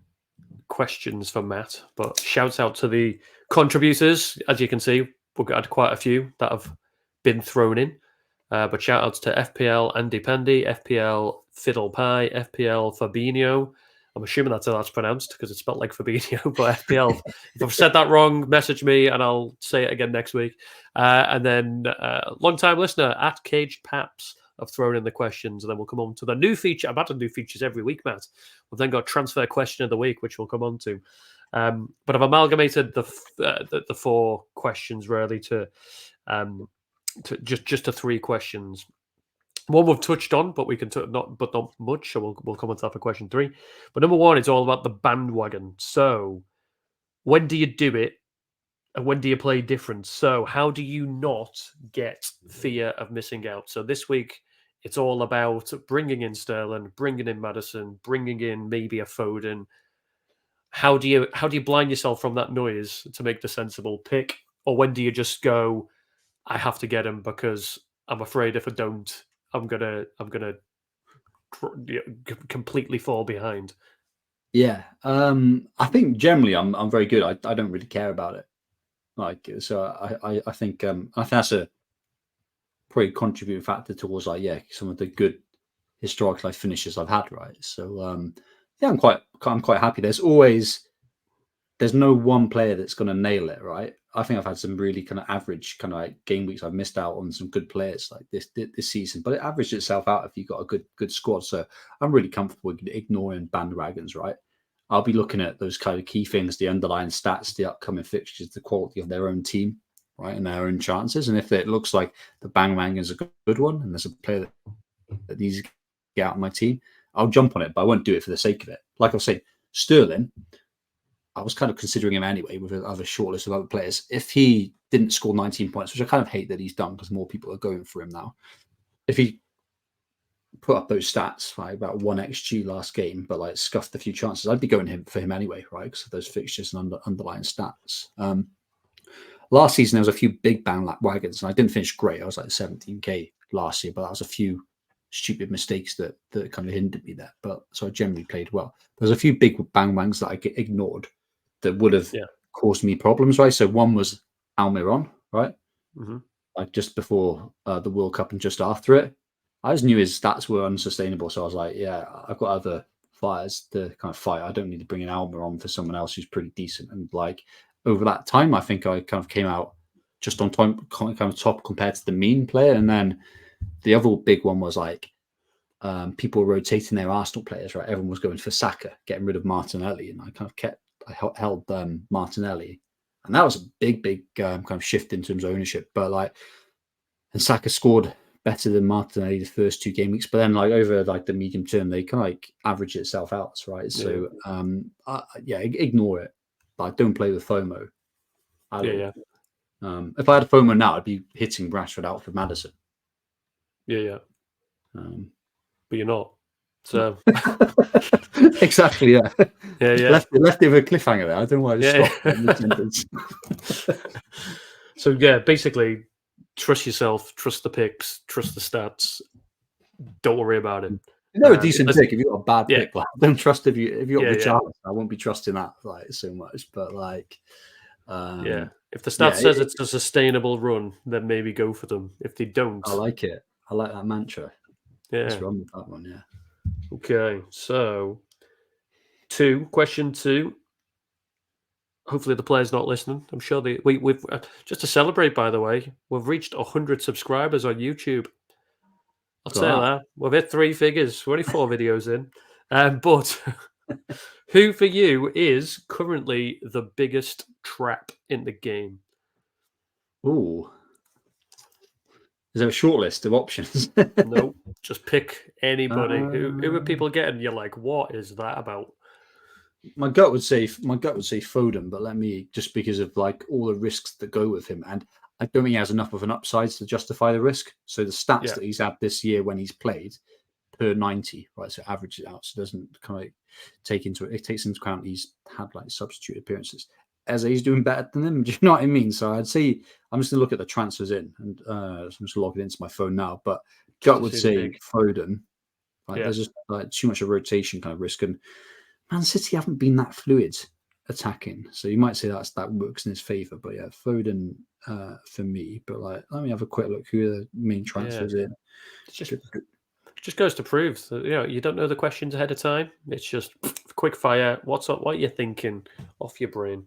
questions for Matt, but shouts out to the contributors. As you can see, we've had quite a few that have been thrown in. But shout outs to FPL Andy Pandy, FPL Fiddle Pie, FPL Fabinho. I'm assuming that's how that's pronounced because it's spelled like Fabinho, but FPL. If I've said that wrong, message me and I'll say it again next week. And then long-time listener at Caged Paps have thrown in the questions, and then we'll come on to the new feature. I've had new features every week, Matt. We've then got transfer question of the week, which we'll come on to. But I've amalgamated the 4 questions really to just to 3 questions. One we've touched on, but we can not much. So we'll come on to that for question 3. But number 1 is all about the bandwagon. So when do you do it? And when do you play different? So how do you not get fear of missing out? So this week, it's all about bringing in Sterling, bringing in Maddison, bringing in maybe a Foden. How do you blind yourself from that noise to make the sensible pick? Or when do you just go, I have to get him because I'm afraid if I don't, I'm gonna completely fall behind. Yeah, I think generally I'm very good. I don't really care about it. Like, so I think that's a probably contributing factor towards some of the good historic life finishes I've had. Right, so yeah, I'm quite happy. There's no one player that's going to nail it, right? I think I've had some really kind of average kind of like game weeks. I've missed out on some good players like this season, but it averaged itself out if you've got a good squad. So I'm really comfortable ignoring bandwagons, right? I'll be looking at those kind of key things, the underlying stats, the upcoming fixtures, the quality of their own team, right, and their own chances. And if it looks like the bandwagon is a good one, and there's a player that needs to get out of my team, I'll jump on it, but I won't do it for the sake of it. Like I was saying, Sterling, I was kind of considering him anyway with a short list of other players. If he didn't score 19 points, which I kind of hate that he's done because more people are going for him now. If he put up those stats, like about 1 XG last game, but like scuffed a few chances, I'd be going for him anyway, right? Because of those fixtures and underlying stats. Last season, there was a few big bandwagons, and I didn't finish great. I was like 17K last year, but that was a few stupid mistakes that kind of hindered me there. But so I generally played well. There's a few big bandwagons that I get ignored that would have caused me problems, right? So one was Almiron, right? Mm-hmm. Like just before the World Cup and just after it. I just knew his stats were unsustainable. So I was like, yeah, I've got other fighters to kind of fight. I don't need to bring an Almiron for someone else who's pretty decent. And like over that time, I think I kind of came out just on time, kind of top compared to the mean player. And then the other big one was like people rotating their Arsenal players, right? Everyone was going for Saka, getting rid of Martinelli. And I kind of held Martinelli. And that was a big kind of shift in terms of ownership. But like, and Saka scored better than Martinelli the first 2 game weeks, but then like over like the medium term, they kind of like average itself out, right? So ignore it. Like don't play with FOMO. If I had a FOMO now, I'd be hitting Rashford out for Maddison. But you're not. So exactly, yeah. Left it with a cliffhanger there. I don't know why I just stopped. So yeah, basically, trust yourself, trust the picks, trust the stats. Don't worry about it. You know, a decent pick. If you've got a bad pick, like, don't trust if you got Richarlison. I won't be trusting that like so much. But like, if the stat says it's a sustainable run, then maybe go for them. If they don't, I like it. I like that mantra. Yeah, let's run with that one. Yeah. Okay, so question 2. Hopefully the player's not listening. I'm sure we've just to celebrate, by the way, we've reached 100 subscribers on YouTube. I'll say that. We've hit 3 figures. We're only 4 videos in. But who for you is currently the biggest trap in the game? Ooh. Is there a short list of options? No, just pick anybody. Who are people getting? You're like, what is that about? My gut would say Foden, but let me, just because of like all the risks that go with him, and I don't think he has enough of an upside to justify the risk. So the stats that he's had this year when he's played per 90, right? So average it out, so it doesn't kind of takes into account he's had like substitute appearances. As he's doing better than him, do you know what I mean? So I'd say I'm just gonna look at the transfers in, and so I'm just logging into my phone now. But gut would say Foden. Right? There's just like too much of rotation kind of risk, and Man City haven't been that fluid attacking, so you might say that works in his favour. But yeah, Foden for me. But like, let me have a quick look who are the main transfers in. Just goes to prove that you don't know the questions ahead of time. It's just quick fire. What's up? What are you thinking off your brain?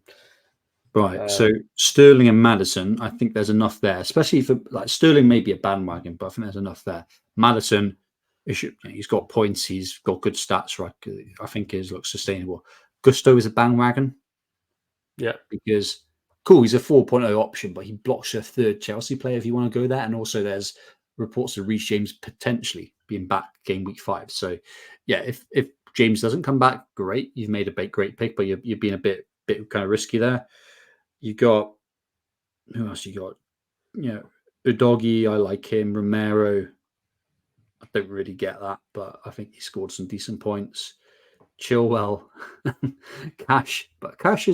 Right. So Sterling and Maddison, I think there's enough there, especially for like Sterling may be a bandwagon, but I think there's enough there. Maddison, he's got points, he's got good stats, right? I think his looks sustainable. Gusto is a bandwagon. Yeah. Because cool, he's a 4.0 option, but he blocks a third Chelsea player if you want to go there. And also there's reports of Reece James potentially being back game week 5. So yeah, if James doesn't come back, great. You've made a great pick, but you're being a bit kind of risky there. You got, who else you got? Udogie, I like him. Romero, I don't really get that, but I think he scored some decent points. Chilwell, Cash, but Cash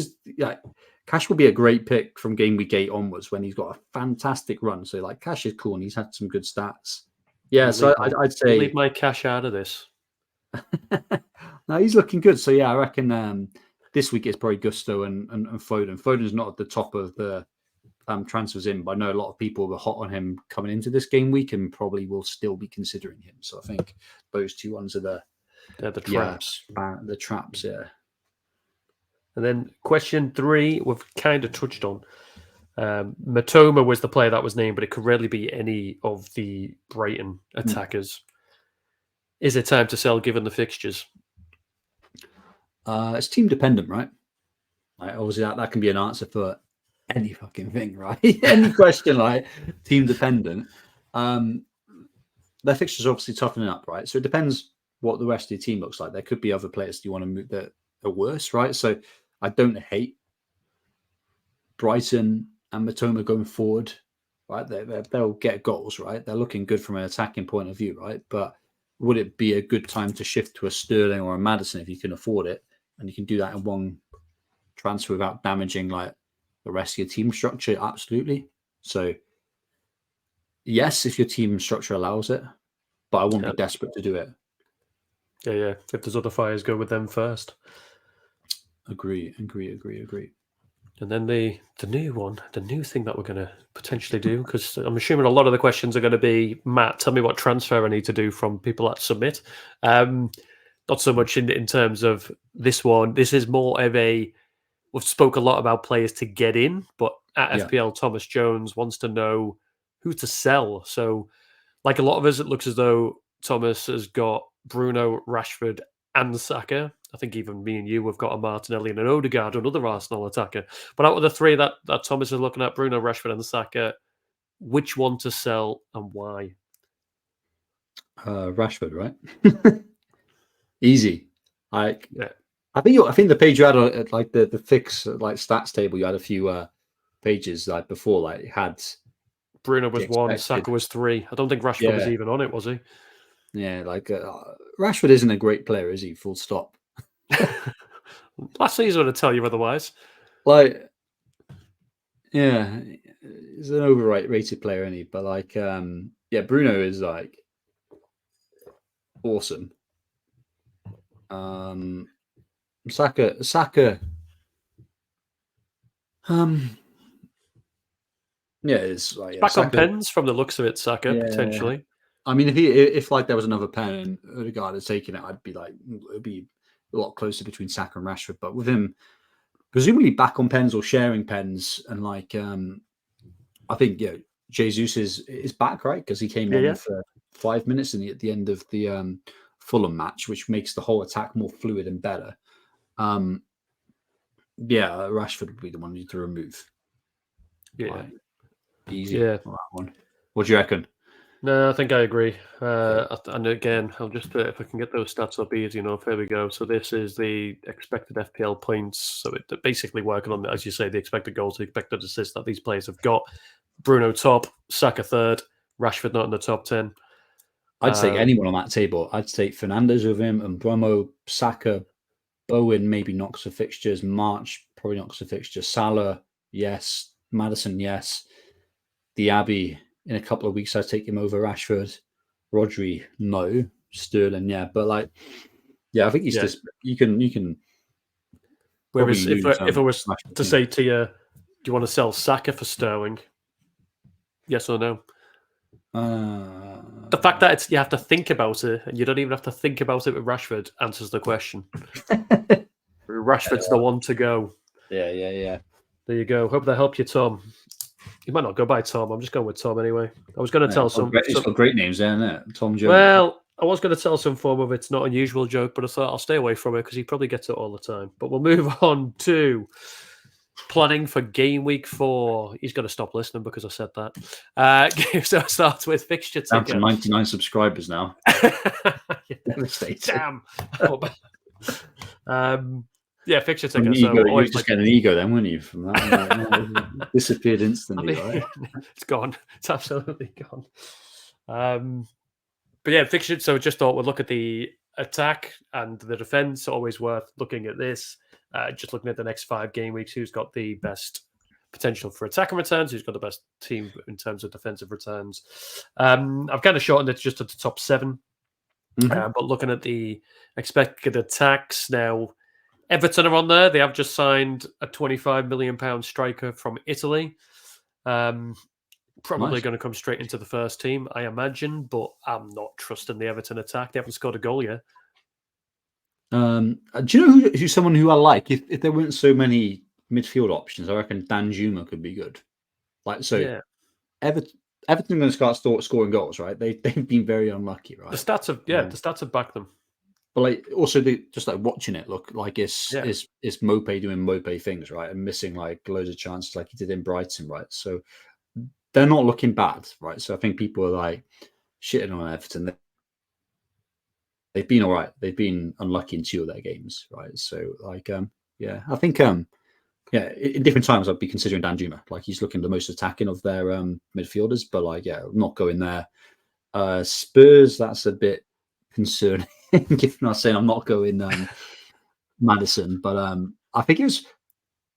will be a great pick from game week 8 onwards when he's got a fantastic run. So like Cash is cool and he's had some good stats. Yeah, so I'd say leave my Cash out of this. No, he's looking good. So yeah, I reckon this week it's probably Gusto and Foden. Foden's not at the top of the transfers in, but I know a lot of people were hot on him coming into this game week and probably will still be considering him. So I think those two ones are They're the traps. The traps, yeah. And then question 3, we've kind of touched on. Matoma was the player that was named, but it could rarely be any of the Brighton attackers. Is it time to sell given the fixtures? It's team dependent, right? Like, obviously, that can be an answer for any fucking thing, right? Any question, like team dependent. Their fixtures are obviously toughening up, right? So it depends what the rest of your team looks like. There could be other players you want to move that are worse, right? So I don't hate Brighton and Matoma going forward, right? They'll get goals, right? They're looking good from an attacking point of view, right? But would it be a good time to shift to a Sterling or a Maddison if you can afford it? And you can do that in one transfer without damaging like the rest of your team structure? Absolutely. So yes, if your team structure allows it, but I won't be desperate to do it. Yeah. If there's other fires, go with them first. Agree. And then the new one, the new thing that we're going to potentially do, because I'm assuming a lot of the questions are going to be, Matt, tell me what transfer I need to do from people that submit. Not so much in terms of this one. This is more of we've spoke a lot about players to get in, but at FPL, Thomas Jones wants to know who to sell. So like a lot of us, it looks as though Thomas has got Bruno, Rashford and Saka. I think even me and you have got a Martinelli and an Odegaard, another Arsenal attacker. But out of the three that Thomas is looking at, Bruno, Rashford and Saka, which one to sell and why? Rashford, right? Easy. I think the page you had on like the fix like stats table, you had a few pages like before, like had Bruno was 1, Saka was 3. I don't think Rashford was even on it, was he? Yeah, like Rashford isn't a great player, is he? Full stop. Last season would tell you otherwise. Like, yeah, he's an overrated player, isn't he? But like, Bruno is like awesome. Saka. It's like back Saka, on pens from the looks of it. Saka potentially. I mean, if like there was another pen and Odegaard had taken it, I'd be like, it'd be a lot closer between Saka and Rashford. But with him, presumably back on pens or sharing pens, and like, I think Jesus is back, right? Because he came on for 5 minutes at the end of the Fulham match, which makes the whole attack more fluid and better. Rashford would be the one you to remove. Easy. On that one. What do you reckon? No, I think I agree. And again, I'll just if I can get those stats up easy enough. Here we go. So this is the expected FPL points. So it basically working on, as you say, the expected goals, the expected assists that these players have got. Bruno top, Saka third, Rashford not in the top 10. I'd take anyone on that table. I'd take Fernandes with him, and Bromo, Saka, Bowen maybe knocks the fixtures. March probably knocks the fixtures. Salah, yes. Maddison, yes. Diaby, in a couple of weeks, I'd take him over Rashford. Rodri, no. Sterling, yeah. But like, I think he's just you can. Whereas if I was to say to you, do you want to sell Saka for Sterling? Yes or no? The fact that you have to think about it, and you don't even have to think about it with Rashford, answers the question. Rashford's the one to go. Yeah. There you go. Hope that helped you, Tom. You might not go by Tom. I'm just going with Tom anyway. I was going to tell some. He's got great names there, isn't it? Tom Jones. Well, I was going to tell some form of it's not unusual joke, but I thought I'll stay away from it because he probably gets it all the time. But we'll move on to planning for game week 4. He's going to stop listening because I said that. So it starts with Fixture Ticker. Down to 99 subscribers now. Damn. Fixture Ticker. You just get an ego then, wouldn't you? From that, disappeared instantly. Right? It's gone. It's absolutely gone. But fixture. So just thought we'd look at the attack and the defense. Always worth looking at this. Just looking at the next 5 game weeks, who's got the best potential for attacking returns, who's got the best team in terms of defensive returns. I've kind of shortened it just to the top 7. But looking at the expected attacks now, Everton are on there. They have just signed a £25 million striker from Italy. Probably going to come straight into the first team, I imagine, but I'm not trusting the Everton attack. They haven't scored a goal yet. Do you know who's someone who I like? If there weren't so many midfield options, I reckon Danjuma could be good. Everton are going to start scoring goals, right? They've been very unlucky, right? The stats have backed them. But also just watching it look like it's Mopé doing Mopé things, right, and missing loads of chances like he did in Brighton, right? So they're not looking bad, right? So I think people are shitting on Everton. They've been all right. They've been unlucky in 2 of their games, right? So I think in different times I'd be considering Danjuma. He's looking the most attacking of their midfielders, but I'm not going there. Spurs, that's a bit concerning. Given I'm saying I'm not going Maddison, but I think it was.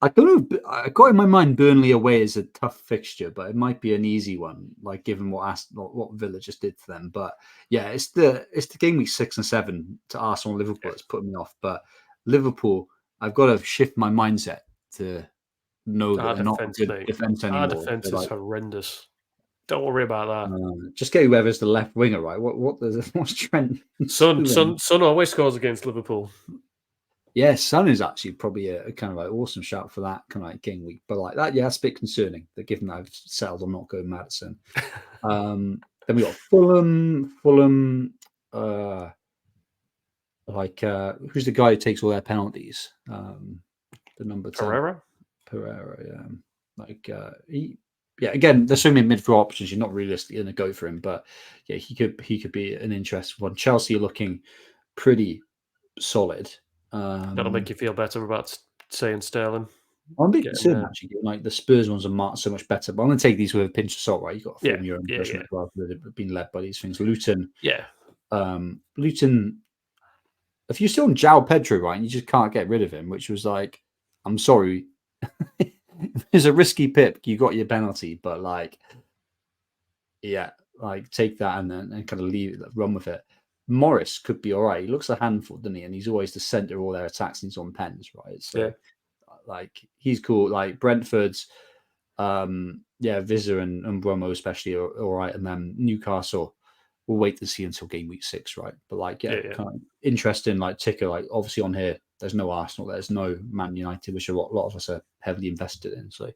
I don't know. I got in my mind Burnley away is a tough fixture, but it might be an easy one, given what Villa just did to them. But yeah, it's the game week 6 and 7 to Arsenal and Liverpool that's putting me off. But Liverpool, I've got to shift my mindset to know that they're not a good defense anymore. Our defense is horrendous. Don't worry about that. Just get whoever's the left winger, right? What's Trent? Son always scores against Liverpool. Yeah, Son is actually probably a kind of awesome shout for that kind of game week. But that, that's a bit concerning that given that I've settled on not going Maddison. Then we got Fulham. Who's the guy who takes all their penalties? The number 10. Pereira, yeah. Again, there's so many midfield options. You're not realistically going to go for him, but yeah, he could be an interesting one. Chelsea are looking pretty solid. That'll make you feel better about saying Sterling. I'm a bit concerned actually. The Spurs ones are marked so much better, but I'm going to take these with a pinch of salt, right? You've got to form your own judgment as well, that have been led by these things. Luton. Luton. If you're still on João Pedro, right, and you just can't get rid of him, which was I'm sorry. It's a risky pick. You got your penalty, but take that and then kind of leave it, run with it. Morris could be all right. He looks a handful, doesn't he? And he's always the centre of all their attacks, and he's on pens, right? So, he's cool. Brentford's, Vizza and Bromo especially are all right, and then Newcastle. We'll wait to see until game week 6, right? But kind of interesting. Ticker, obviously on here, there's no Arsenal, there's no Man United, which a lot of us are heavily invested in. So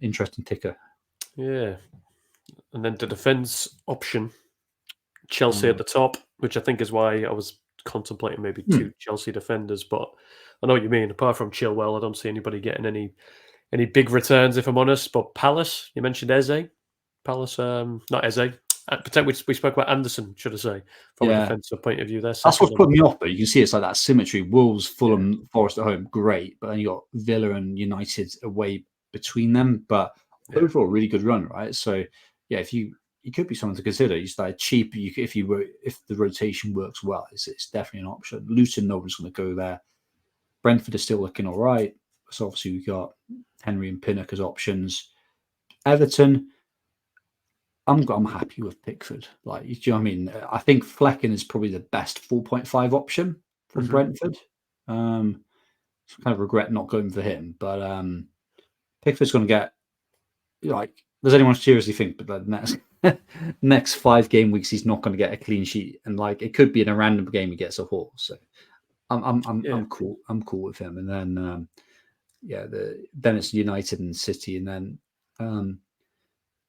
interesting ticker. Yeah, and then the defense option. Chelsea at the top, which I think is why I was contemplating maybe 2 Chelsea defenders. But I know what you mean. Apart from Chilwell, I don't see anybody getting any big returns, if I'm honest. But Palace, you mentioned Eze. Palace, not Eze. We spoke about Anderson, should I say, from a defensive point of view. That's what's putting me off, though. You can see it's that symmetry. Wolves, Fulham, Forest at home, great. But then you got Villa and United away between them. But overall, really good run, right? So, yeah, if you could be someone to consider. You start cheap. If the rotation works well, it's definitely an option. Luton, no one's going to go there. Brentford is still looking all right. So obviously we got Henry and Pinnock as options. Everton, I'm happy with Pickford. Do you know what I mean? I think Flecken is probably the best 4.5 option from Brentford. So kind of regret not going for him, but Pickford's going to get does anyone seriously think that the next 5 game weeks he's not going to get a clean sheet, and it could be in a random game he gets a haul. So I'm cool. I'm cool with him. And then then it's United and City, and then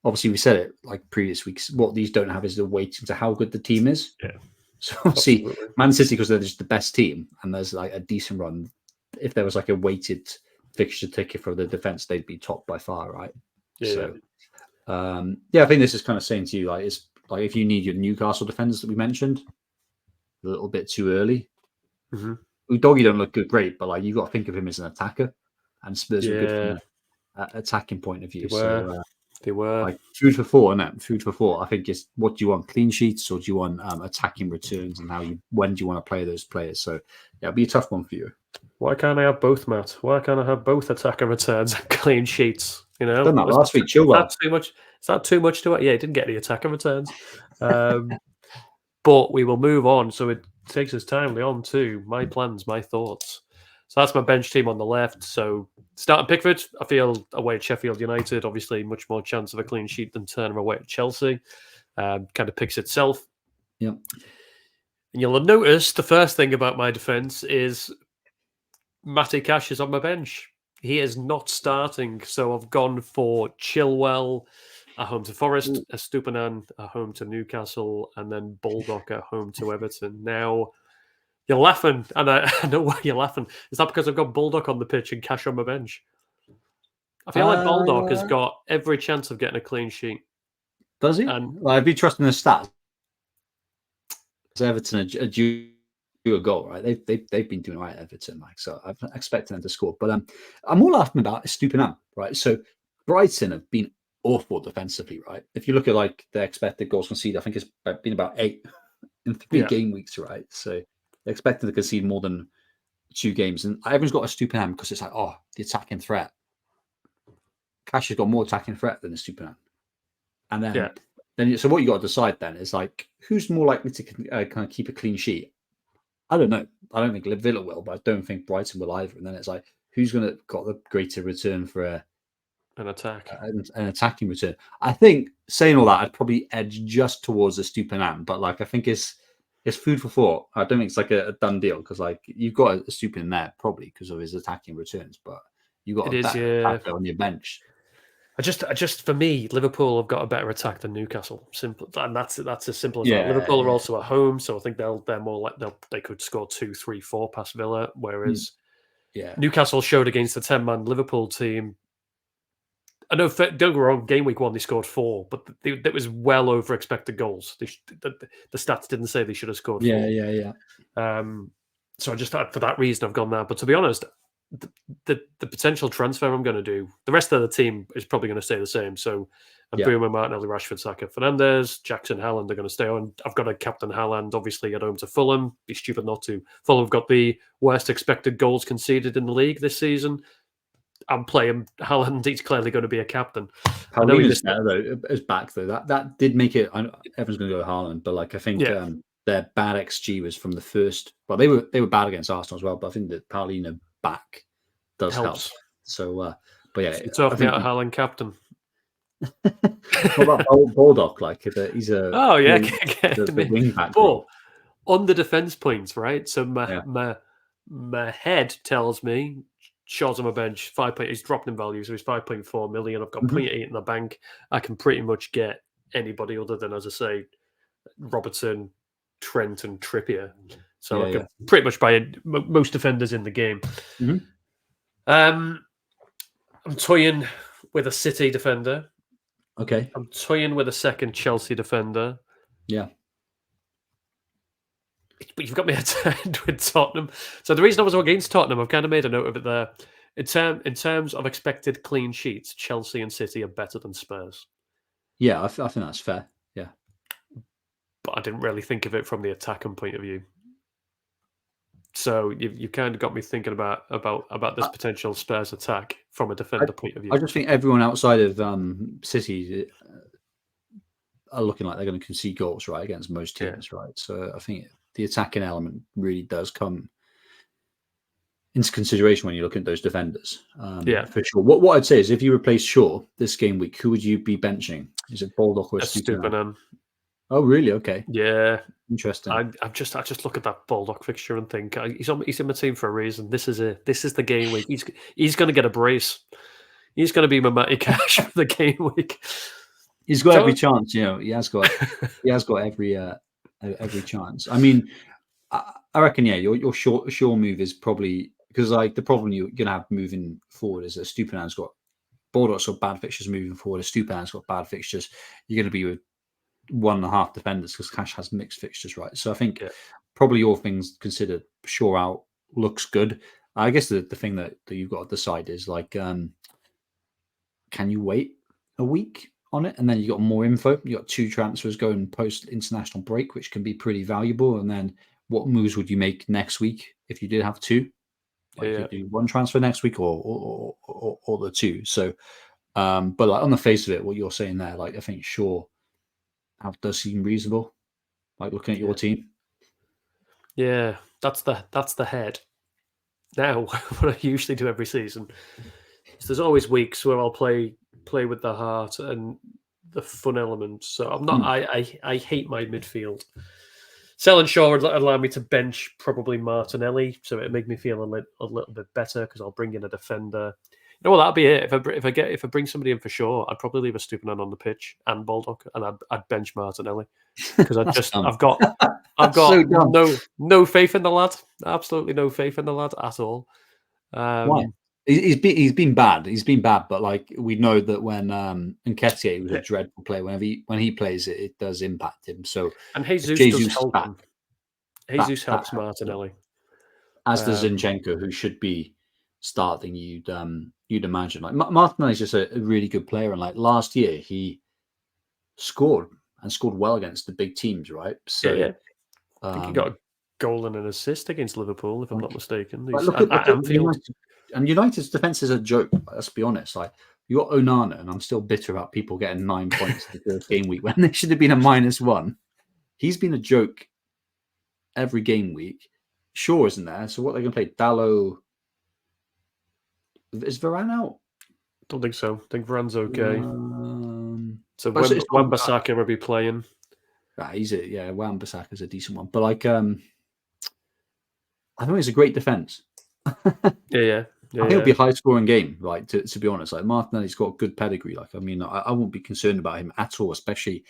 obviously we said it previous weeks. What these don't have is the weighting to how good the team is. Yeah. So obviously Man City, because they're just the best team and there's a decent run. If there was a weighted fixture ticket for the defense, they'd be top by far, right? Yeah. So. I think this is kind of saying to you, it's if you need your Newcastle defenders that we mentioned, a little bit too early. Udogie don't look great, but you got to think of him as an attacker, and Spurs are good from an attacking point of view. They were food for thought, isn't it? Food for thought. I think it's what do you want, clean sheets, or do you want attacking returns, and when do you want to play those players? So it'll be a tough one for you. Why can't I have both, Matt? Why can't I have both attacker returns and clean sheets? Done that last week. Chilwell. Is that too much to it? Yeah, he didn't get any attacker returns. But But we will move on. So it takes us timely on to my plans, my thoughts. So that's my bench team on the left. So starting Pickford, I feel away at Sheffield United, obviously much more chance of a clean sheet than Turner away at Chelsea. Kind of picks itself. Yep. And you'll notice the first thing about my defence is Matty Cash is on my bench. He is not starting, so I've gone for Chilwell at home to Forest, Estupinan at home to Newcastle, and then Baldock at home to Everton. Now, you're laughing, and I know why you're laughing. Is that because I've got Baldock on the pitch and Cash on my bench? I feel like Baldock has got every chance of getting a clean sheet. Does he? And well, I'd be trusting the stats. Everton are due a goal, right? They've been doing right at Everton, like, so I'm expecting them to score. But I'm all laughing about Estupinan, right? So Brighton have been awful defensively, right? If you look at like their expected goals conceded, I think it's been about 8 in 3 game weeks, right? So they're expecting to concede more than 2 games, and everyone's got Estupinan because it's like, oh, the attacking threat. Cash has got more attacking threat than Estupinan, and then so what you got to decide then is like who's more likely to kind of keep a clean sheet. I don't know. I don't think Villa will, but I don't think Brighton will either. And then it's like, who's going to got the greater return for an attack, an attacking return? I think saying all that, I'd probably edge just towards the Estupinan, but like I think it's food for thought. I don't think it's like a done deal because like you've got a Estupinan there probably because of his attacking returns, but you got a attacker on your bench. I just for me, Liverpool have got a better attack than Newcastle. Simple, and that's as simple as that. Liverpool are also at home, so I think they're more like they could score 2, 3, 4 past Villa, whereas Newcastle showed against the 10-man Liverpool team. I know, don't get me wrong, game week 1 they scored 4, but that was well over expected goals. The stats didn't say they should have scored 4. Yeah. So I just thought for that reason I've gone there. But to be honest, the potential transfer I'm going to do, the rest of the team is probably going to stay the same. So Boomer, Martinelli, Rashford, Saka, Fernandes, Jackson, Haaland are going to stay on. I've got a captain Haaland, obviously, at home to Fulham. Be stupid not to. Fulham have got the worst expected goals conceded in the league this season. I'm playing Haaland. He's clearly going to be a captain. Paulina's better though. Is back though. That did make it. Everyone's going to go Haaland, but like I think their bad XG was from the first. Well, they were bad against Arsenal as well, but I think that Paulina back does help. So, but yeah, it's talking about Haaland captain. What about Baldock? Like he's a the wing back. But on the defense points, right? So my head tells me Shaw's on my bench. 5. He's dropped in value, so he's 5.4 million. I've got 0.8 in the bank. I can pretty much get anybody other than, as I say, Robertson, Trent, and Trippier. So I can pretty much buy most defenders in the game. I'm toying with a City defender. Okay. I'm toying with a second Chelsea defender. Yeah. But you've got me at with Tottenham. So the reason I was against Tottenham, I've kind of made a note of it there. In terms of expected clean sheets, Chelsea and City are better than Spurs. Yeah, I think that's fair. Yeah. But I didn't really think of it from the attacking point of view. So you kind of got me thinking about this potential Spurs attack from a defender point of view. I just think everyone outside of City are looking like they're going to concede goals, right, against most teams, right? So I think the attacking element really does come into consideration when you look at those defenders. For sure. What I'd say is if you replace Shaw this game week, who would you be benching? Is it Baldock or Estupinan? Oh, really? Okay. Yeah. Interesting. I just look at that Baldock fixture and think he's in my team for a reason. This is it. This is the game week. He's going to get a brace. He's going to be my Matty Cash for the game week. He's got every chance. You know, he has got every chance. I mean, I reckon your short move is probably because like the problem you're going to have moving forward is that Estupinan's got Baldock's got bad fixtures moving forward. Estupinan's got bad fixtures. You're going to be with 1.5 defenders because Cash has mixed fixtures, right? So I think probably all things considered, Shaw out looks good. I guess the thing that you've got to decide is like, can you wait a week on it and then you got more info? You got 2 transfers going post international break, which can be pretty valuable. And then what moves would you make next week if you did have 2? Like you do 1 transfer next week or the 2. So, but like on the face of it, what you're saying there, like I think Shaw does seem reasonable. Like looking at your team. Yeah, that's the head. Now, what I usually do every season is there's always weeks where I'll play with the heart and the fun element. So I'm not. I hate my midfield. Selling Shaw would allow me to bench probably Martinelli, so it'd make me feel a little bit better because I'll bring in a defender. You know what? That'd be it. If I bring somebody in for Shaw, I'd probably leave a Stupinan on the pitch and Baldock, and I'd bench Martinelli because I've got so no faith in the lad. Absolutely no faith in the lad at all. Why? He's been bad. He's been bad, but like we know that when Nketiah was a dreadful player. When he plays it does impact him. So and Jesus does help him. Jesus helps Martinelli, as does Zinchenko, who should be starting. You'd imagine like Martinelli's just a really good player, and like last year he scored well against the big teams, right? So yeah. I think he got a goal and an assist against Liverpool, if I'm not mistaken. Look at Anfield. And United's defense is a joke. Let's be honest. Like you got Onana, and I'm still bitter about people getting 9 points the first game week when they should have been a -1. He's been a joke every game week. Shaw isn't there, so what are they going to play? Dallo. Is Varane out? Don't think so. I think Varane's okay. So Wan-Bissaka will be playing. Wan-Bissaka's a decent one, but like I think it's a great defense. Yeah. I think it'll be a high-scoring game. Like to be honest, like Martinelli's got good pedigree. Like I mean, I won't be concerned about him at all. Especially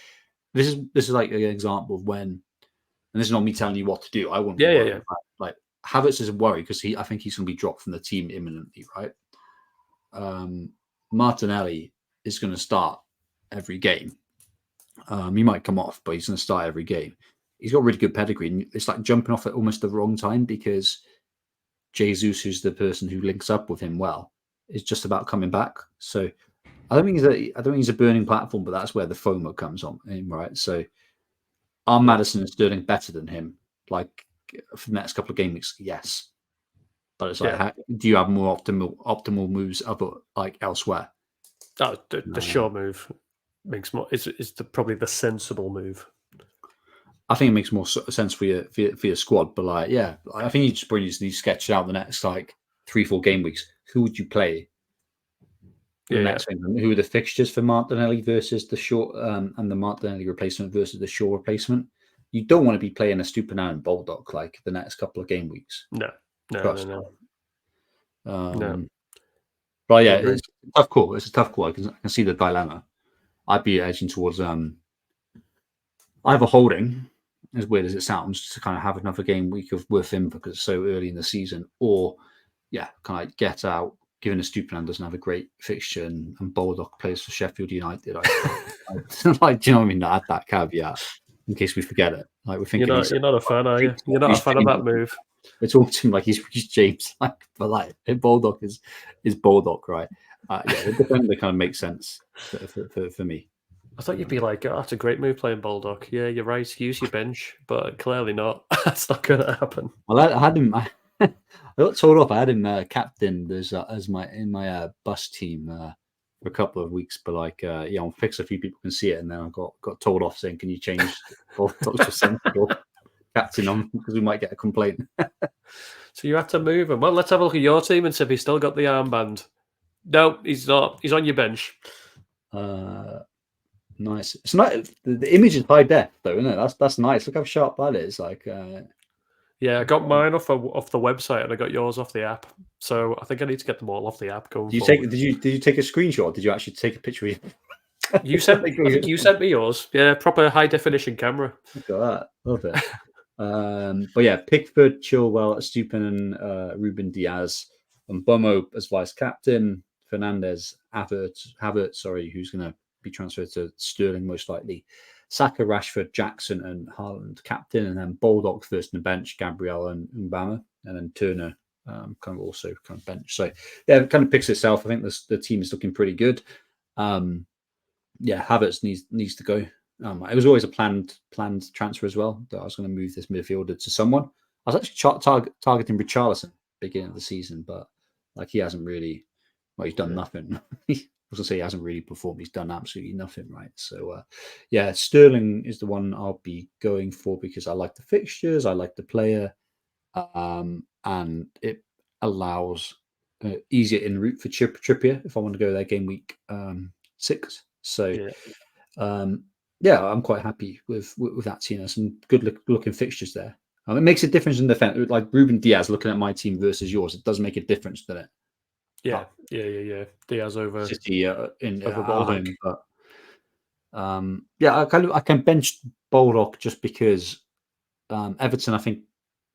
this is like an example of when, and this is not me telling you what to do. I won't. Yeah. Like Havertz is a worry because I think he's going to be dropped from the team imminently, right? Martinelli is going to start every game. He might come off, but he's going to start every game. He's got really good pedigree, and it's like jumping off at almost the wrong time because Jesus, who's the person who links up with him well, is just about coming back. So I don't think he's a burning platform, but that's where the FOMO comes on him, right? So are Maddison and Sterling better than him? Like for the next couple of game weeks, yes. But it's like, do you have more optimal moves like elsewhere? Oh, the Shaw move makes more. Is probably the sensible move. I think it makes more sense for your squad, but like, yeah, I think you just probably need to sketch out the next like 3-4 game weeks. Who would you play? Next week? Who are the fixtures for Martinelli versus the Shaw and the Martinelli replacement versus the Shaw replacement? You don't want to be playing a Stupinan and Baldock like the next couple of game weeks. No. But yeah, it's a tough call. It's a tough call. I can see the dilemma. I'd be edging towards either holding, as weird as it sounds, to kind of have another game week worth him because it's so early in the season, or kind of get out. Given a Stupinan doesn't have a great fixture and Baldock plays for Sheffield United, like, do you know what I mean? I add that caveat in case we forget it. Like we're thinking, you're not a fan, are you? You're not a fan of that move. We're talking to him like he's James, like, but like Baldock is Baldock, right? The defender kind of makes sense for me. I thought you'd be like, oh, that's a great move playing Baldock. Yeah, you're right. Use your bench, but clearly not. That's not going to happen. Well, I had him. I got told off. I had him captain as my bus team for a couple of weeks, but like on Fix, a few people can see it, and then I got told off saying, "Can you change Baldock to central captain on because we might get a complaint." So you have to move him. Well, let's have a look at your team and see if he's still got the armband. No, he's not. He's on your bench. Nice. It's not the image is high def though, isn't it? That's nice. Look how sharp that is. Like, yeah, I got mine off the website and I got yours off the app. So I think I need to get them all off the app going. Did you take a screenshot? Did you actually take a picture of you? You sent me. I think you sent me yours. Yeah, proper high definition camera. Look at that. Love it. But yeah, Pickford, Chilwell, Stupinan, and Ruben Diaz, and Bomo as vice captain. Fernandez, Havertz, who's going to be transferred to Sterling most likely. Saka, Rashford, Jackson, and Haaland captain, and then Baldock first in the bench, Gabriel and Mbama, and then Turner kind of bench. So yeah, it kind of picks itself. I think the team is looking pretty good. Havertz needs to go. It was always a planned transfer as well that I was going to move this midfielder to someone. I was actually targeting Richarlison beginning of the season, but like he hasn't really. Well, he's done nothing. was gonna say he hasn't really performed. He's done absolutely nothing, right? So yeah, Sterling is the one I'll be going for because I like the fixtures, I like the player, and it allows easier in route for Trippier if I want to go there game week 6. So yeah, I'm quite happy with that team. There's some good looking fixtures there. It makes a difference in defense. Like Ruben Diaz looking at my team versus yours, it does make a difference, doesn't it? Yeah. Diaz over City in over at Baldock. home, but yeah, I can bench Baldock just because Everton, I think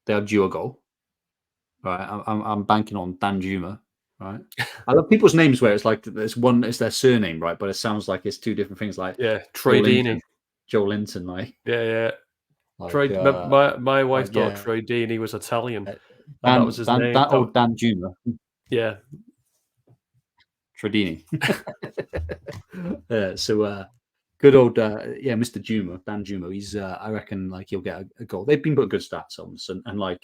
they are due a goal. Right, I'm banking on Dan Juma. Right, I love people's names where it's like there's one is their surname, right, but it sounds like it's two different things. Like Troy Deeney. Joe Linton, like like, Troy. My wife thought Troy Deeney was Italian, and that was his name. Dan Juma. Yeah, Tredini. So good old Mr. Juma, Dan Juma. He's I reckon like he'll get a goal. They've been putting good stats on us, and like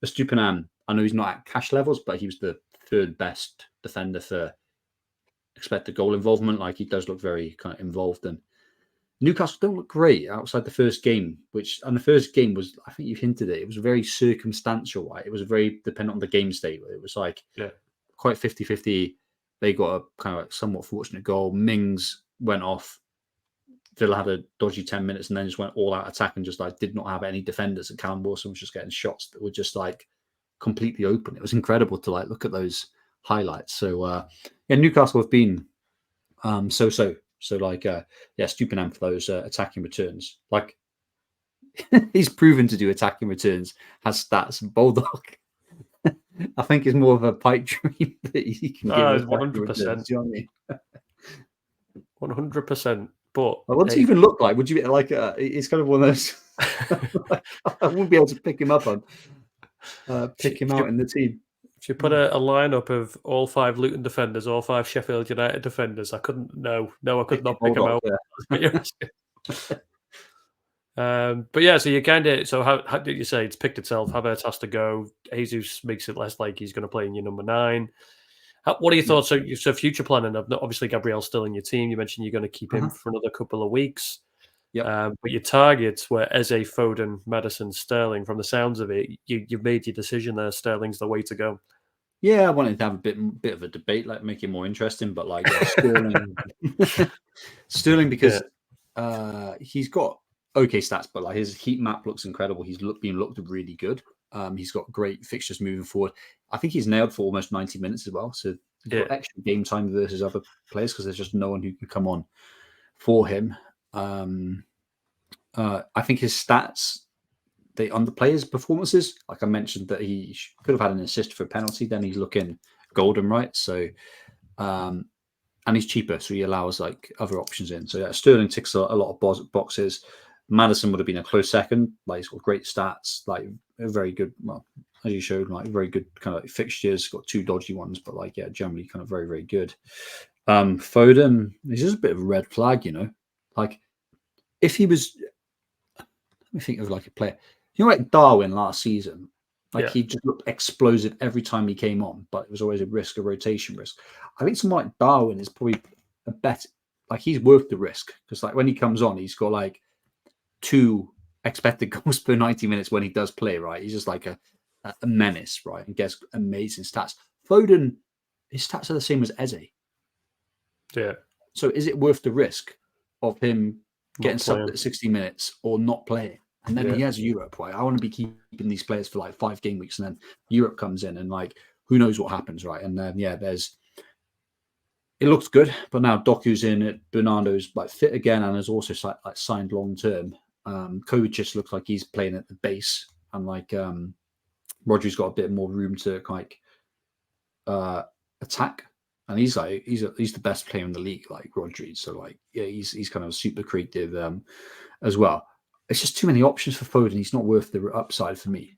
Estupinan, I know he's not at cash levels, but he was the third best defender for expected goal involvement. Like he does look very kind of involved. And Newcastle don't look great outside the first game, and the first game was, I think you hinted it was very circumstantial, right? It was very dependent on the game state. It was like quite 50-50. They got a kind of like somewhat fortunate goal. Mings went off. Villa had a dodgy 10 minutes and then just went all out attack and just like did not have any defenders. And Callum Wilson was just getting shots that were just like completely open. It was incredible to like look at those highlights. So Newcastle have been so like Stupinan for those attacking returns. Like he's proven to do attacking returns, has stats. Bulldog I think it's more of a pipe dream that he can give 100%. You know what I mean? 100%. But what does he even look like? Would you be like? It's kind of one of those. I wouldn't be able to pick him up on, pick him out in the team. If you put a lineup of all 5 Luton defenders, all 5 Sheffield United defenders, I couldn't. No, I could not pick him out. But yeah, so you kind of how did you say it's picked itself? Havertz has to go. Jesus makes it less like he's going to play in your number 9. What are your thoughts? So future planning. Obviously, Gabriel's still in your team. You mentioned you're going to keep him for another couple of weeks. Yeah. But your targets were Eze, Foden, Maddison, Sterling. From the sounds of it, you've made your decision there. Sterling's the way to go. Yeah, I wanted to have a bit of a debate, like make it more interesting. But like Sterling, because he's got okay stats, but like his heat map looks incredible. He's been looked really good. He's got great fixtures moving forward. I think he's nailed for almost 90 minutes as well. So he's got extra game time versus other players because there's just no one who can come on for him. I think his stats, they underplay his performances. Like I mentioned that he could have had an assist for a penalty. Then he's looking golden, right? So, and he's cheaper, so he allows like other options in. So yeah, Sterling ticks a lot of boxes. Maddison would have been a close second. Like he's got great stats, like a very good, well, as you showed, like very good kind of like fixtures. Got 2 dodgy ones, but like generally kind of very, very good. Foden, he's just a bit of a red flag, you know. Like if he was, let me think of like a player. You know, like Darwin last season, like he just looked explosive every time he came on, but it was always a rotation risk. I think someone like Darwin is probably a better, like he's worth the risk because like when he comes on, he's got like 2 expected goals per 90 minutes when he does play, right? He's just like a menace, right? And gets amazing stats. Foden, his stats are the same as Eze. Yeah. So is it worth the risk of him getting subbed at 60 minutes or not playing? And then he has Europe, right? I want to be keeping these players for like 5 game weeks, and then Europe comes in, and like who knows what happens, right? And then it looks good, but now Doku's in it. Bernardo's like fit again, and is also like signed long term. Kovacic looks like he's playing at the base, and like Rodri's got a bit more room to like attack, and he's the best player in the league, like Rodri. So like he's kind of super creative as well. It's just too many options for Foden. He's not worth the upside for me.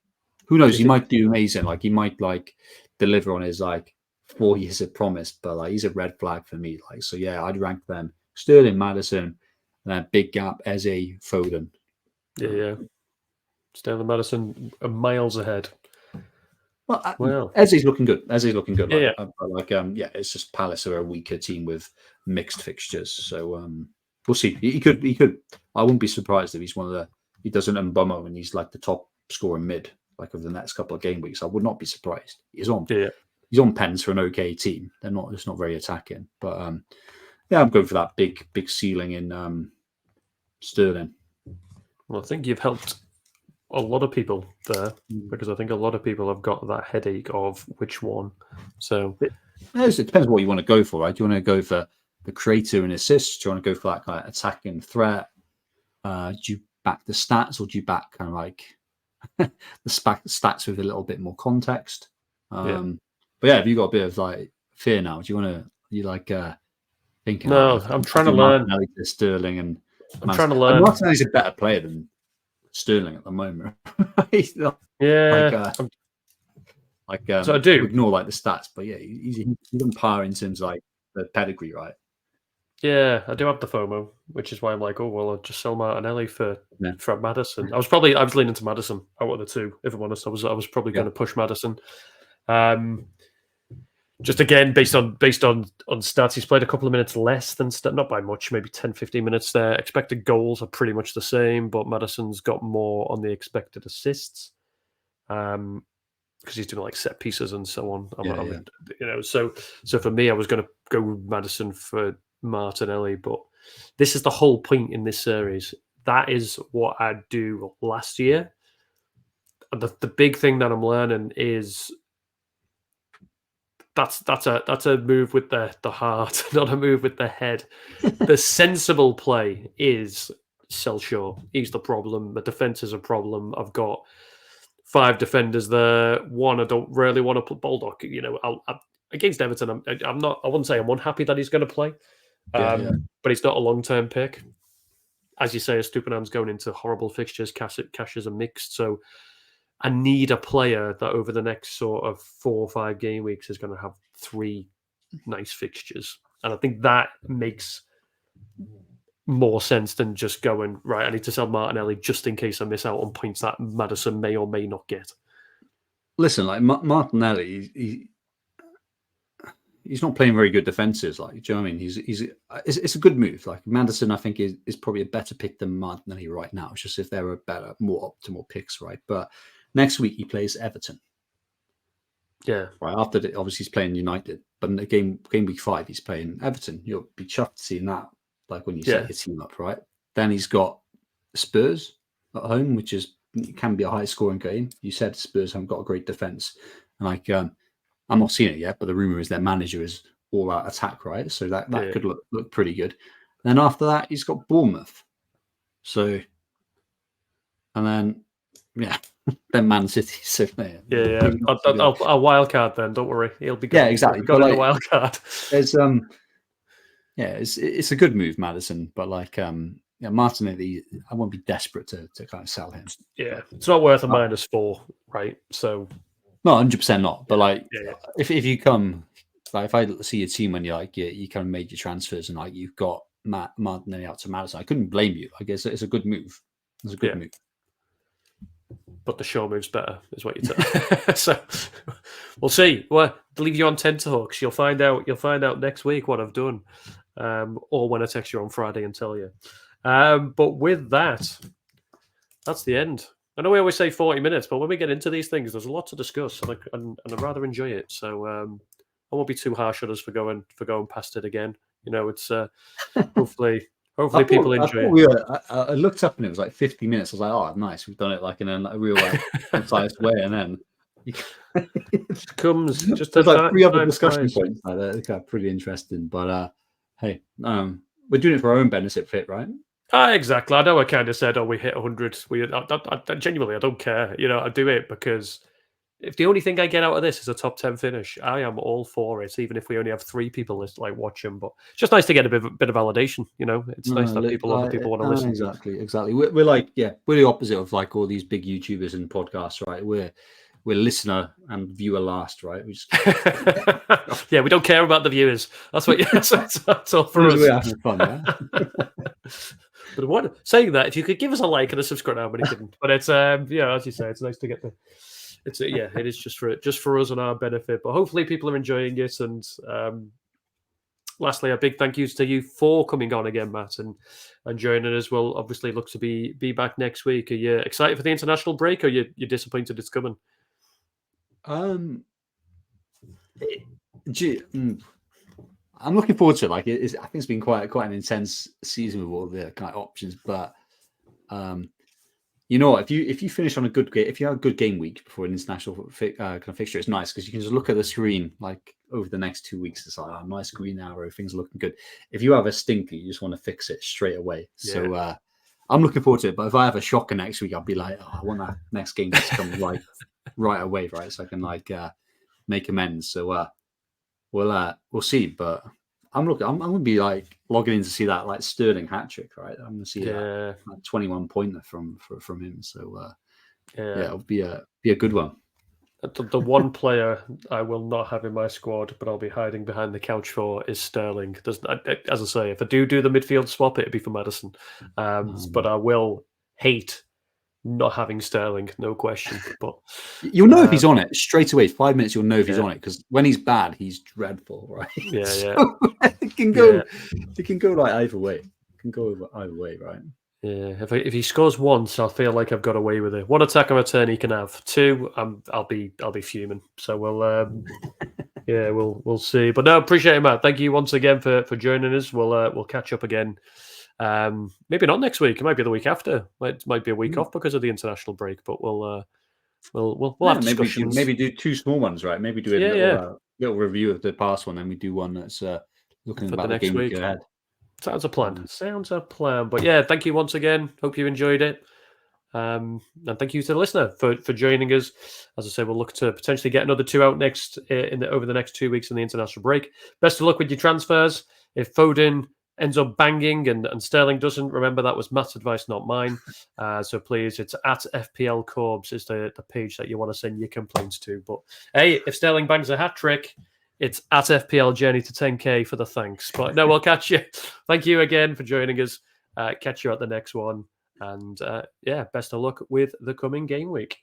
Who knows? He might do amazing. Like he might like deliver on his like 4 years of promise, but like he's a red flag for me. Like so, yeah, I'd rank them: Sterling, Maddison, and then big gap Eze, Foden. Yeah. Sterling, Maddison are miles ahead. Well, Well, Eze's looking good. Eze's looking good. yeah, It's just Palace are a weaker team with mixed fixtures. So we'll see. He could. I wouldn't be surprised if he's one of the. He does an Mbummo and he's like the top scorer mid, like over the next couple of game weeks. I would not be surprised. He's on pens for an okay team. It's not very attacking, but I'm going for that big ceiling in Sterling. Well, I think you've helped a lot of people there because I think a lot of people have got that headache of which one. So it depends what you want to go for, right? Do you want to go for the creator and assists? Do you want to go for that kind of attacking threat? Do you back the stats, or do you back kind of like the stats with a little bit more context? But have you got a bit of like fear now? Do you want to? You like thinking? No, I'm trying to learn. Sterling and I'm trying to learn. Martinelli's a better player than Sterling at the moment. So I do ignore like the stats, but he's on par in terms of like the pedigree, right? Yeah, I do have the FOMO, which is why I'm like, oh well, I'll just sell Martinelli for Maddison. I was leaning to Maddison out of the two. If I'm honest, I was probably going to push Maddison. Just again, based on stats, he's played a couple of minutes less than not by much, maybe 10, 15 minutes there. Expected goals are pretty much the same, but Maddison's got more on the expected assists because he's doing like set pieces and so on. So for me, I was going to go with Maddison for Martinelli, but this is the whole point in this series. That is what I do last year. And the big thing that I'm learning is that's a move with the heart, not a move with the head. The sensible play is sell Shaw. He's the problem. The defense is a problem. I've got 5 defenders there. One, I don't really want to put Baldock. Against Everton, I'm not. I wouldn't say I'm unhappy that he's going to play, but he's not a long-term pick. As you say, Estupiñán's going into horrible fixtures. Cash is a mixed, so I need a player that over the next sort of 4 or 5 game weeks is going to have 3 nice fixtures. And I think that makes more sense than just going, right, I need to sell Martinelli just in case I miss out on points that Maddison may or may not get. Listen, like Martinelli, he's not playing very good defenses. Like, do you know what I mean? It's a good move. Like Maddison, I think is probably a better pick than Martinelli right now. It's just if there were better, more optimal picks, right? But next week he plays Everton. Yeah. Right after obviously he's playing United, but in the game week 5 he's playing Everton. You'll be chuffed seeing that. Like when you set your team up, right? Then he's got Spurs at home, which can be a high scoring game. You said Spurs haven't got a great defense, and like I'm not seeing it yet, but the rumor is their manager is all out attack, right? So that could look pretty good. And then after that, he's got Bournemouth. So, and then then Man City. So I'll wild card then. Don't worry, he'll be good. Yeah, exactly. Got a wild card. There's it's a good move, Maddison, but like Martinelli, I won't be desperate to kind of sell him. Yeah, it's not worth a -4, right? So no, 100% not. But like, if you come, like, if I see your team when you kind of made your transfers and like you've got Martinelli out to Maddison, I couldn't blame you. I guess it's a good move. It's a good move. But the Shaw move's better, is what you're saying. So we'll see. Well, to leave you on tenterhooks, you'll find out next week what I've done, or when I text you on Friday and tell you. But with that, that's the end. I know we always say 40 minutes, but when we get into these things, there's a lot to discuss, and I'd rather enjoy it. So I won't be too harsh on us for going past it again. It's hopefully people enjoy it. I looked up and it was like 50 minutes. I was like, oh, nice. We've done it like in a real concise way. And then it comes just there's like 3 other discussion points like that. They're pretty interesting. But hey, we're doing it for our own benefit, right? Exactly. I know I kind of said, we hit 100. I genuinely, I don't care. I do it because if the only thing I get out of this is a top 10 finish, I am all for it, even if we only have 3 people watch them. But it's just nice to get a bit of validation. It's nice that other people want to listen. Exactly. We're like, we're the opposite of like all these big YouTubers and podcasts, right? We're listener and viewer last, right? We just we don't care about the viewers. That's what. That's all for us. We're having fun, yeah. But saying that, if you could give us a like and a subscribe, nobody couldn't. But it's as you say, it's nice to get it is just for us and our benefit. But hopefully people are enjoying it. And lastly, a big thank yous to you for coming on again, Matt, and joining us. We'll obviously look to be back next week. Are you excited for the international break, or you're disappointed it's coming? I'm looking forward to it. Like, I think it's been quite an intense season with all the kind of options. But you know what? If you finish on a good game, if you have a good game week before an international kind of fixture, it's nice because you can just look at the screen like over the next 2 weeks. It's like a nice green arrow, things are looking good. If you have a stinker, you just want to fix it straight away. Yeah. So I'm looking forward to it. But if I have a shocker next week, I'll be like, I want that next game to come right away, right? So I can make amends. So we'll see. But I'm gonna be like logging in to see that like Sterling hat trick, right? I'm gonna see that 21 pointer from him. So it'll be a good one. The one player I will not have in my squad, but I'll be hiding behind the couch for, is Sterling. As I say, if I do the midfield swap, it'd be for Maddison. But I will hate not having Sterling, no question. But you'll know if he's on it straight away. 5 minutes, you'll know if he's on it, because when he's bad, he's dreadful, right? Yeah, so it can go. It can go like either way. It can go either way, right? Yeah. If he scores once, I'll feel like I've got away with it. One attack on return he can have. Two, I'll be fuming. So we'll see. But no, appreciate it, Matt. Thank you once again for joining us. We'll catch up again. Maybe not next week. It might be the week after. It might be a week off because of the international break. But we'll have discussions. Maybe do two small ones, right? Maybe do a little review of the past one, then we do one that's looking about the game week ahead. Sounds a plan. But yeah, thank you once again. Hope you enjoyed it. And thank you to the listener for joining us. As I say, we'll look to potentially get another 2 out over the next 2 weeks in the international break. Best of luck with your transfers. If Foden ends up banging and Sterling doesn't, remember that was Matt's advice, not mine. So please, it's at FPL Corbs is the page that you want to send your complaints to. But hey, if Sterling bangs a hat trick, it's at FPL Journey to 10K for the thanks. But no, we'll catch you. Thank you again for joining us. Catch you at the next one. And best of luck with the coming game week.